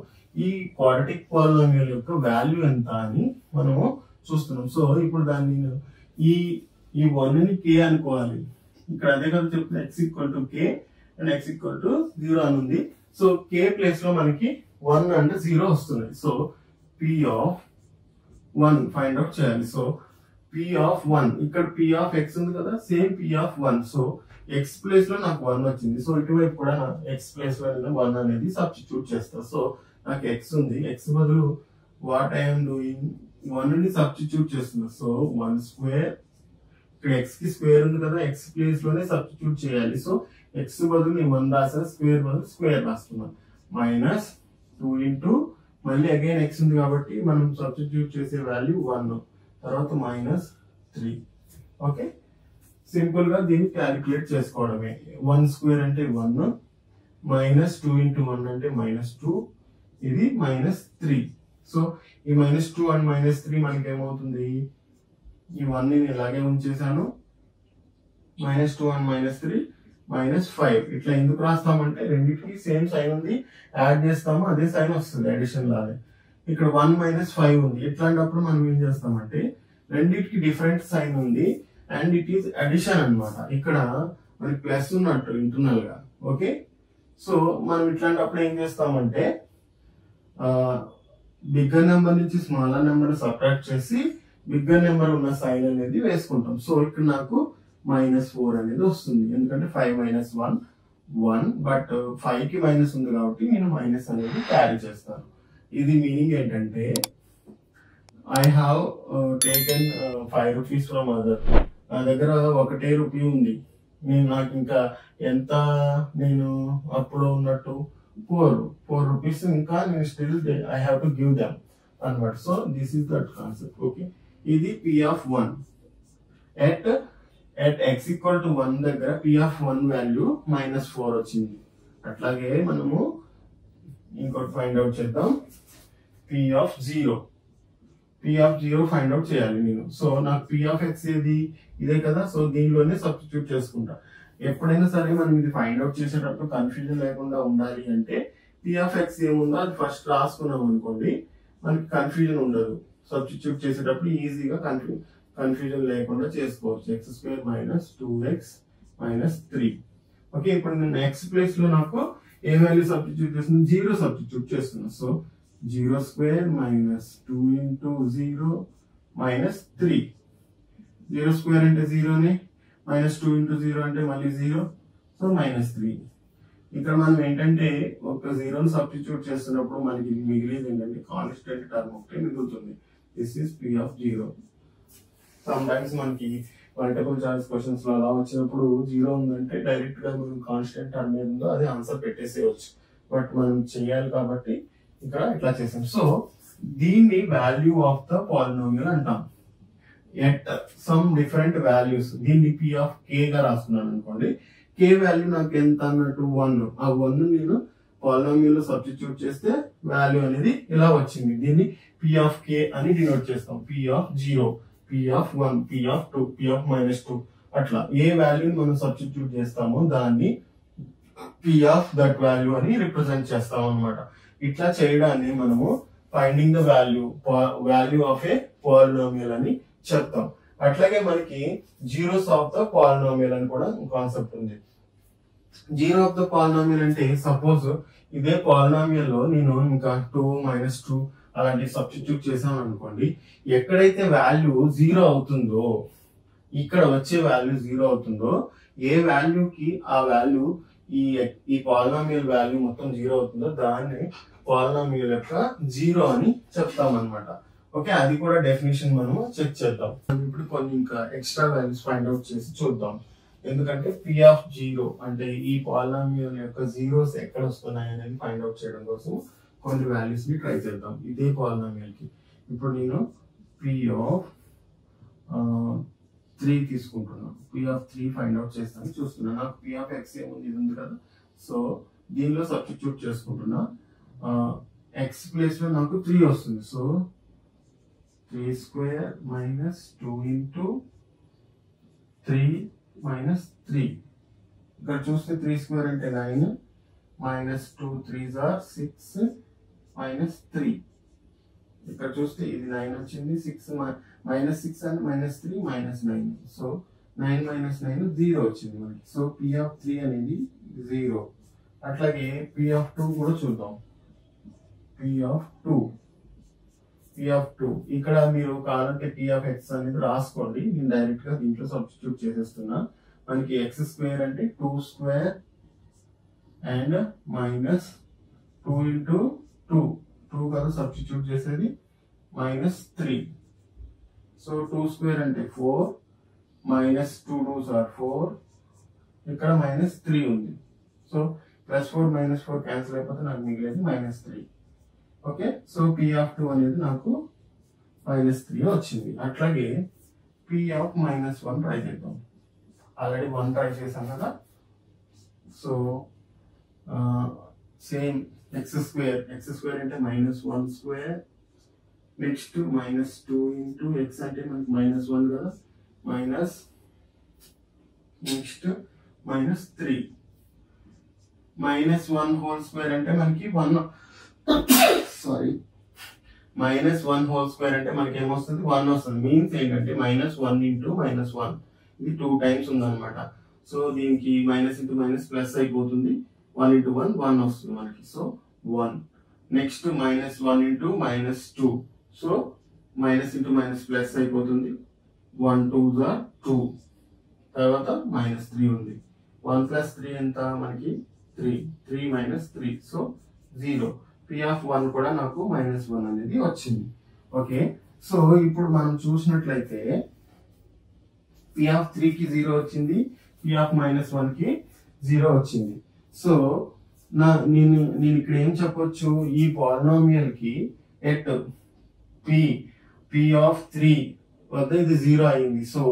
ఈ క్వాడ్రాటిక్ పాలినామియల్ యొక్క వాల్యూ ఎంత అని మనము చూస్తున్నాం. సో ఇప్పుడు దాన్ని నేను ఈ ఈ 1 ని k అనుకోవాలి. ఇక్కడ అదే కదా చెప్తున్నా, x equal to k and x equal to 0 అని ఉంది. సో k ప్లేస్ లో మనకి 1 అండ్ 0 వస్తున్నాయి. So p of 1 find out చేయాలి. సో p ఆఫ్ 1, ఇక్కడ p ఆఫ్ x ఉంది కదా, same p of 1. So x place లో నాకు 1 వచ్చింది. సో ఇటువైపు కూడా నా x ప్లేస్ లో నేను 1 అనేది సబ్స్టిట్యూట్ చేస్తా. సో నాకు x ఉంది, x బదులు వాట్ ఐఎమ్ డూయింగ్ 1 ని సబ్స్టిట్యూట్ చేస్తున్నా. సో 1 స్క్వేర్, ఇక్కడ x కి స్క్వేర్ ఉంది కదా, x ప్లేస్ లోనే సబ్స్టిట్యూట్ చేయాలి. సో x బదులు నేను 1 రాసాను, స్క్వేర్ బదులు స్క్వేర్ రాస్తున్నాను. మైనస్ 2 ఇంటూ మళ్ళీ అగైన్ x ఉంది కాబట్టి మనం సబ్స్టిట్యూట్ చేసే వాల్యూ 1, తర్వాత మైనస్ 3. ఓకే, సింపుల్ గా దీన్ని క్యాలిక్యులేట్ చేసుకోవడమే. 1 స్క్వేర్ అంటే 1, మైనస్ 2 ఇంటూ 1 అంటే మైనస్ 2, ఇది మైనస్ 3. సో ఈ మైనస్ 2 అండ్ మైనస్ 3 మనకి ఏమవుతుంది, ఈ 1 ని ఇలాగే ఉంచేసాను, మైనస్ 2 అండ్ మైనస్ 3 మైనస్ 5. ఇట్లా ఎందుకు రాస్తామంటే రెండింటికి సేమ్ సైన్ ఉంది, యాడ్ చేస్తాము అదే సైన్ వస్తుంది అడిషన్ లాగే. ఇక్కడ 1 మైనస్ 5 ఉంది. ఇట్లాంటప్పుడు మనం ఏం చేస్తామంటే రెండింటికి డిఫరెంట్ సైన్ ఉంది అండ్ ఇట్ ఈస్ అడిషన్ అన్నమాట. ఇక్కడ మనకి ప్లస్ ఉన్నట్టు ఇంటర్నల్ గా. ఓకే, సో మనం ఇట్లాంటప్పుడు ఏం చేస్తామంటే బిగ్గర్ నెంబర్ నుంచి స్మాలర్ నెంబర్ సబ్ట్రాక్ట్ చేసి బిగ్గర్ నెంబర్ ఉన్న సైన్ అనేది వేసుకుంటాం. సో ఇక్కడ నాకు -4 అనేది వస్తుంది, ఎందుకంటే 5 మైనస్ 1 1, బట్ 5 కి మైనస్ ఉంది కాబట్టి నేను మైనస్ అనేది క్యారీ చేస్తాను. ఇది మీనింగ్ ఏంటంటే I have taken 5 rupees from other. నా దగ్గర 1 రూపీ ఉంది, నాకు ఇంకా ఎంత నేను అప్పుడు ఉన్నట్టు 4 రూపీస్ ఇంకా నేను still I have to give them అన్నమాట. So this is that concept. Okay, ఇది p of 1 at x equal to 1 దగ్గర p ఆఫ్ 1 వాల్యూ -4 వచ్చింది. అట్లాగే మనము ఇంకోటి ఫైండ్ అవుట్ చేద్దాం, p ఆఫ్ 0 ఫైండ్ అవుట్ చేయాలి నేను. సో నాకు p ఆఫ్ x ఏది, ఇదే కదా. సో దీనిలోనే సబ్స్టిట్యూట్ చేసుకుంటా. ఎప్పుడైనా సరే మనం ఇది ఫైండ్ అవుట్ చేసేటప్పుడు కన్ఫ్యూజన్ లేకుండా ఉండాలి అంటే p ఆఫ్ x ఏముందో అది ఫస్ట్ రాసుకున్నాం అనుకోండి, మనకి కన్ఫ్యూజన్ ఉండదు. సబ్స్టిట్యూట్ చేసేటప్పుడు ఈజీగా కన్ఫ్యూజన్ లేకుండా చేసుకోవచ్చు. x square minus 2x minus 3. Okay, ఇప్పుడు నేను x ప్లేస్ లో నాకు ఏ వాల్యూ సబ్స్టిట్యూట్ చేస్తున్నా, 0 సబ్స్టిట్యూట్ చేస్తున్నా. So 0 square minus 2 into 0 minus 3. 0 square అంటే 0నే, మైనస్ 2 ఇంటూ 0 అంటే మళ్ళీ 0, సో మైనస్ 3. ఇక్కడ మనం ఏంటంటే ఒక 0ని సబ్స్టిట్యూట్ చేస్తున్నప్పుడు మనకి మిగిలింది ఏంటంటే కాన్స్టెంట్ టర్మ్ ఒకటే మిగులుతుంది. This is p of 0. Some times మనకి మల్టిపుల్ చాయిస్ క్వశ్చన్స్ లో అలా వచ్చినప్పుడు 0 ఉందంటే డైరెక్ట్ గా మనం కాన్స్టెంట్ టర్మ్ ఏముందో అది ఆన్సర్ పెట్టేసేయచ్చు. బట్ మనం చేయాలి కాబట్టి ఇక్కడ ఇట్లా చేసాం. సో దీన్ని వాల్యూ ఆఫ్ ద పాలినోమియల్ అంటాం. ఎట్ సమ్ డిఫరెంట్ వాల్యూస్, దీన్ని p ఆఫ్ k గా రాస్తున్నాను అనుకోండి. k వాల్యూ నాకు ఎంత అన్నట్టు 1. ఆ 1 నేను పాలినోమియల్ లో సబ్స్టిట్యూట్ చేస్తే వాల్యూ అనేది ఇలా వచ్చింది. దీన్ని p ఆఫ్ k అని డినోట్ చేస్తాం. p of 0, p of 1, p of 2, p of -2. అట్లా ఏ వాల్యూని మనం సబ్స్టిట్యూట్ చేస్తామో దాన్ని p ఆఫ్ దట్ వాల్యూ అని రిప్రజెంట్ చేస్తాం అన్నమాట. ఇట్లా చేయడాన్ని మనము finding the value of A polynomial అని చెప్తాం. అట్లాగే మనకి జీరోస్ ఆఫ్ ద పాలినోమియల్ అని కూడా కాన్సెప్ట్ ఉంది. జీరో ఆఫ్ ద పాలినోమియల్ అంటే సపోజ్ ఇదే పాలినోమియల్ లో నేను ఇంకా 2 -2 అలాంటి సబ్స్టిట్యూట్ చేసాను అనుకోండి, ఎక్కడైతే వాల్యూ 0 అవుతుందో, ఇక్కడ వచ్చే వాల్యూ 0 అవుతుందో, ఏ వాల్యూకి ఆ వాల్యూ ఈ పాలినోమియల్ వాల్యూ మొత్తం 0 అవుతుందో దాన్ని పాలినోమియల్ యొక్క 0 అని చెప్తాం అనమాట. ఓకే, అది కూడా డెఫినేషన్ మనము చెక్ చేద్దాం. ఇప్పుడు కొన్ని ఇంకా ఎక్స్ట్రా వాల్యూస్ ఫైండ్ అవుట్ చేసి చూద్దాం. ఎందుకంటే p ఆఫ్ 0 అంటే ఈ పాలినోమియల్ యొక్క జీరోస్ ఎక్కడ వస్తున్నాయి అనేది ఫైండ్ అవుట్ చేయడం కోసం కొన్ని వాల్యూస్ ని ట్రై చేద్దాం ఇదే పాలినోమియల్ కి. ఇప్పుడు నేను p ఆఫ్ 3 తీసుకుంటున్నాను. p ఆఫ్ 3 ఫైండ్ అవుట్ చేస్తాను, చూస్తున్నాను. నాకు p ఆఫ్ x ఏముంది, ఇది ఉంది కదా. సో దీనిలో సబ్స్టిట్యూట్ చేసుకుంటున్నా. x ప్లేస్ లో నాకు 3 వస్తుంది. So 3 square minus 2 into 3 minus 3. ఇక్కడ చూస్తే 3 స్క్వేర్ అంటే 9, మైనస్ 2 3s are 6 మైనస్ 3. ఇక్కడ చూస్తే ఇది 9 వచ్చింది, 6 -6 and -3 -9. సో 9 - 9 0 వచ్చింది మనకి. సో P3 అనేది 0. అట్లాగే P2 కూడా చూద్దాం. P2 ఇక్కడ మీరు కావాలంటే Px అనేది రాసుకోండి. నేను డైరెక్ట్ గా దీంట్లో సబ్స్టిట్యూట్ చేసేస్తున్నా. మనకి x² అంటే 2² అండ్ -2 into 2 కదా సబ్స్టిట్యూట్ చేసేది -3. సో 2² అంటే 4 -2 2s are 4. ఇక్కడ -3 ఉంది. సో +4 -4 క్యాన్సిల్ అయిపోతే నాకు మిగిలేదు -3. ఓకే, సో P2 అనేది నాకు -3 వచ్చింది. అట్లాగే P-1 ట్రై చేద్దాం. ఆల్రెడీ 1 ట్రై చేసాం కదా. సో సేమ్ x² అంటే -1². నెక్స్ట్ -2 into x అంటే మనకి -1 కదా. నెక్స్ట్ -3 -1 whole square అంటే మనకి 1 సారీ -1 whole square అంటే మనకి ఏమొస్తుంది 1 వస్తుంది. మీన్స్ ఏంటంటే -1 into -1 ఇది 2 టైమ్స్ ఉందన్నమాట. సో దీనికి మైనస్ ఇంటూ మైనస్ ప్లస్ అయిపోతుంది. 1 into 1 1 వస్తుంది మనకి. So 1. Next -1 into -2. So minus into minus plus అయిపోతుంది. 1 2s are 2. తర్వాత -3 ఉంది. 1 + 3 ఎంత మనకి 3. 3 - 3. సో 0. P1 కూడా నాకు -1 అనేది వచ్చింది. ఓకే, సో ఇప్పుడు మనం చూసినట్లయితే P3 కి 0 వచ్చింది, P-1 కి 0 వచ్చింది. సో నేను ఇక్కడ ఏం చెప్పొచ్చు, ఈ పాలినోమియల్ కి ఎట్ P3 వద్ద ఇది 0 అయింది. So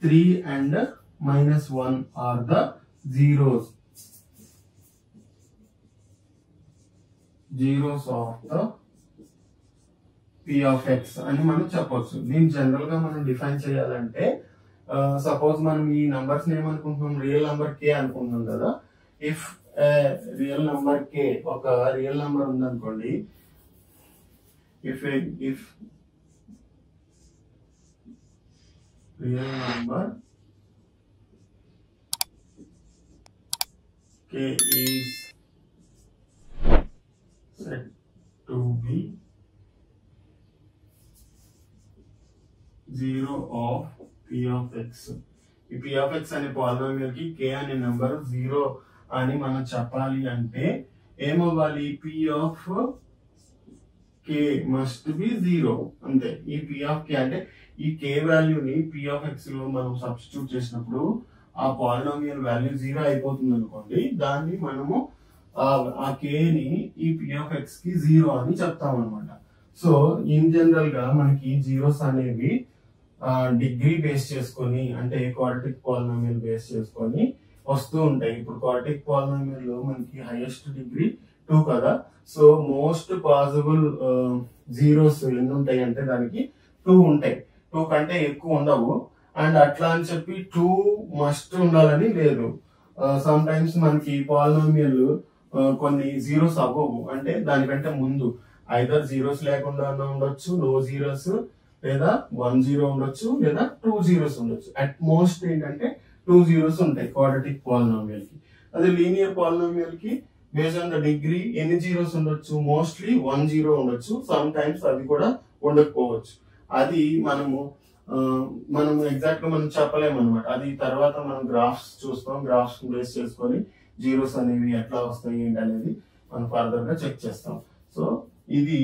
3 and -1 are the zeros of the P(x) అని మనం చెప్పొచ్చు. దీన్ని జనరల్ గా మనం డిఫైన్ చేయాలంటే సపోజ్ మనం ఈ నంబర్స్ ఏమనుకుంటున్నాం, రియల్ నంబర్ k అనుకుంటున్నాం కదా. ఇఫ్ రియల్ నంబర్ k ఒక రియల్ నంబర్ ఉందనుకోండి, if real number k is said to be 0 of P(x). ఈ P(x) అనే పాలినోమియల్ కి k అనే నెంబర్ 0 అని మనం చెప్పాలి అంటే ఏమవ్వాలి, P(k) must be 0 అంతే. ఈ P(k) అంటే ఈ k వాల్యూని P(x) లో మనం సబ్స్టిట్యూట్ చేసినప్పుడు ఆ పాలినోమియల్ వాల్యూ 0 అయిపోతుంది అనుకోండి. దాన్ని మనము ఆ k ని ఈ P(x) కి 0 అని చెప్తాం అనమాట. సో ఇన్ జనరల్ గా మనకి జీరోస్ అనేవి డిగ్రీ బేస్ చేసుకొని, అంటే క్వాడ్రాటిక్ పాలినోమియల్ బేస్ చేసుకొని వస్తూ ఉంటాయి. ఇప్పుడు క్వాడ్రాటిక్ పాలినోమియల్ లో మనకి హైయెస్ట్ డిగ్రీ 2 కదా. సో మోస్ట్ పాసిబుల్ జీరోస్ ఎన్ని ఉంటాయి అంటే దానికి 2 ఉంటాయి. 2 కంటే ఎక్కువ ఉండవు. అండ్ అట్లా అని చెప్పి 2 మస్ట్ ఉండాలని లేదు. సమ్ టైమ్స్ మనకి పాలినోమియల్ కొన్ని జీరోస్ అవ్వవు, అంటే దానికంటే ముందు ఐదర్ జీరోస్ లేకుండా ఉండొచ్చు, నో జీరోస్, లేదా 1 0 ఉండొచ్చు, లేదా 2 zeros ఉండొచ్చు. అట్ మోస్ట్ ఏంటంటే 2 zeros ఉంటాయి క్వాడ్రాటిక్ పాలినోమియల్ కి. అదే లీనియర్ పాలినోమియల్ కి బేస్డ్ ఆన్ ద డిగ్రీ ఎన్ని జీరోస్ ఉండొచ్చు, మోస్ట్లీ 1 0 ఉండొచ్చు, సమ్ టైమ్స్ అది కూడా ఉండకపోవచ్చు. అది మనము ఎగ్జాక్ట్ గా మనం చెప్పలేము అనమాట. అది తర్వాత మనం గ్రాఫ్స్ చూస్తాం, గ్రాఫ్స్ బేస్ చేసుకొని జీరోస్ అనేవి ఎట్లా వస్తాయి ఏంటి అనేది మనం ఫర్దర్ గా చెక్ చేస్తాం. సో ఇది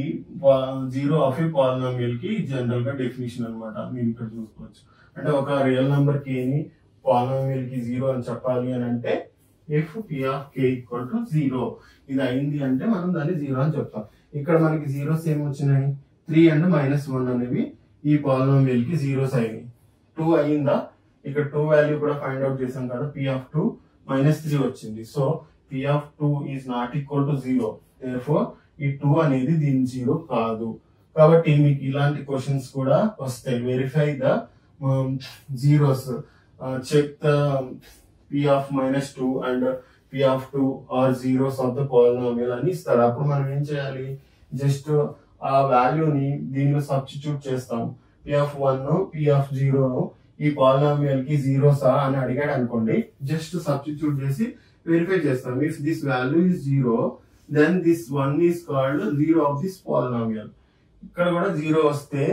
0 ఆఫ్ ఏ పాలినోమియల్ కి జనరల్ గా డెఫినిషన్ అనమాట. మీరు ఇక్కడ చూసుకోవచ్చు. అంటే ఒక రియల్ నెంబర్ k ని పాలినోమియల్ కి 0 అని చెప్పాలి అని అంటే if P(k) = 0 ఇది అయింది అంటే మనం దాన్ని 0 అని చెప్తాం. ఇక్కడ మనకి జీరోస్ ఏమి వచ్చినాయి, 3 and -1 అనేవి ఈ పాలినోమియల్ కి జీరోస్ అయినాయి. 2 అయిందా, ఇక్కడ 2 వాల్యూ కూడా ఫైండ్ అవుట్ చేసాం కదా. P(2) -3 వచ్చింది. So P(2) is not equal to 0. therefore ఈ 2 అనేది దీని 0 కాదు. కాబట్టి మీకు ఇలాంటి క్వశ్చన్స్ కూడా వస్తాయి. Verify the zeros, check the P(-2) and P(2) are zeros of the polynomial అని ఇస్తారు. అప్పుడు మనం ఏం చేయాలి, జస్ట్ ఆ వాల్యూని దీనిలో సబ్స్టిట్యూట్ చేస్తాం. P(1) P(0) ఈ పాలినామియల్ కి జీరోసా అని అడిగాడు అనుకోండి, జస్ట్ సబ్స్టిట్యూట్ చేసి వెరిఫై చేస్తాం. If this value is 0 then this 1 is called zero of this polynomial. ఇక్కడ కూడా 0 వస్తే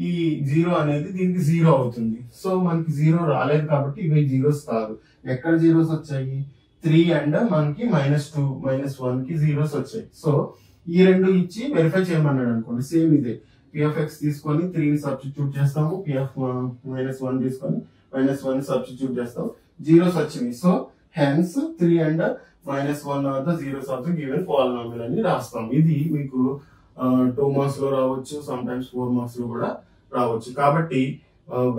ఈ 0 అనేది దీనికి 0 అవుతుంది. సో మనకి 0 రాలేదు కాబట్టి ఇవి జీరోస్ కాదు. ఎక్కడ జీరోస్ వచ్చాయి? 3 అండ్ మనకి -2 -1 కి జీరోస్ వచ్చాయి. సో ఈ రెండు ఇచ్చి వెరిఫై చేయమన్నాడు అనుకోండి, సేమ్ ఇదే p(x) తీసుకొని 3 సబ్స్టిట్యూట్ చేస్తాము, p(-1) తీసుకొని -1 సబ్స్టిట్యూట్ చేస్తాం, జీరోస్ వచ్చింది. So hence 3 and -1 are the zeros of the given polynomial అని రాస్తాం. ఇది మీకు 2 మార్క్స్ లో రావచ్చు, సమ్ టైమ్స్ 4 మార్క్స్ లో కూడా రావచ్చు. కాబట్టి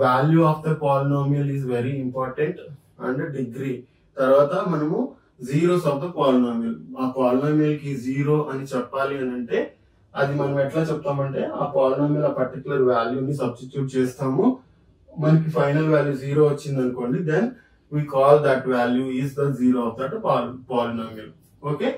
value of the polynomial is very important and degree. తర్వాత మనము జీరోస్ ఆఫ్ ద పాలినామియల్, ఆ పాలినామియల్ కి 0 అని చెప్పాలి అని అంటే అది మనం ఎట్లా చెప్తామంటే ఆ పాలినామియల్ ఆ పర్టికులర్ వాల్యూని సబ్స్టిట్యూట్ చేస్తాము, మనకి ఫైనల్ వాల్యూ 0 వచ్చింది అనుకోండి, then we call that value is the zero of that polynomial. Okay.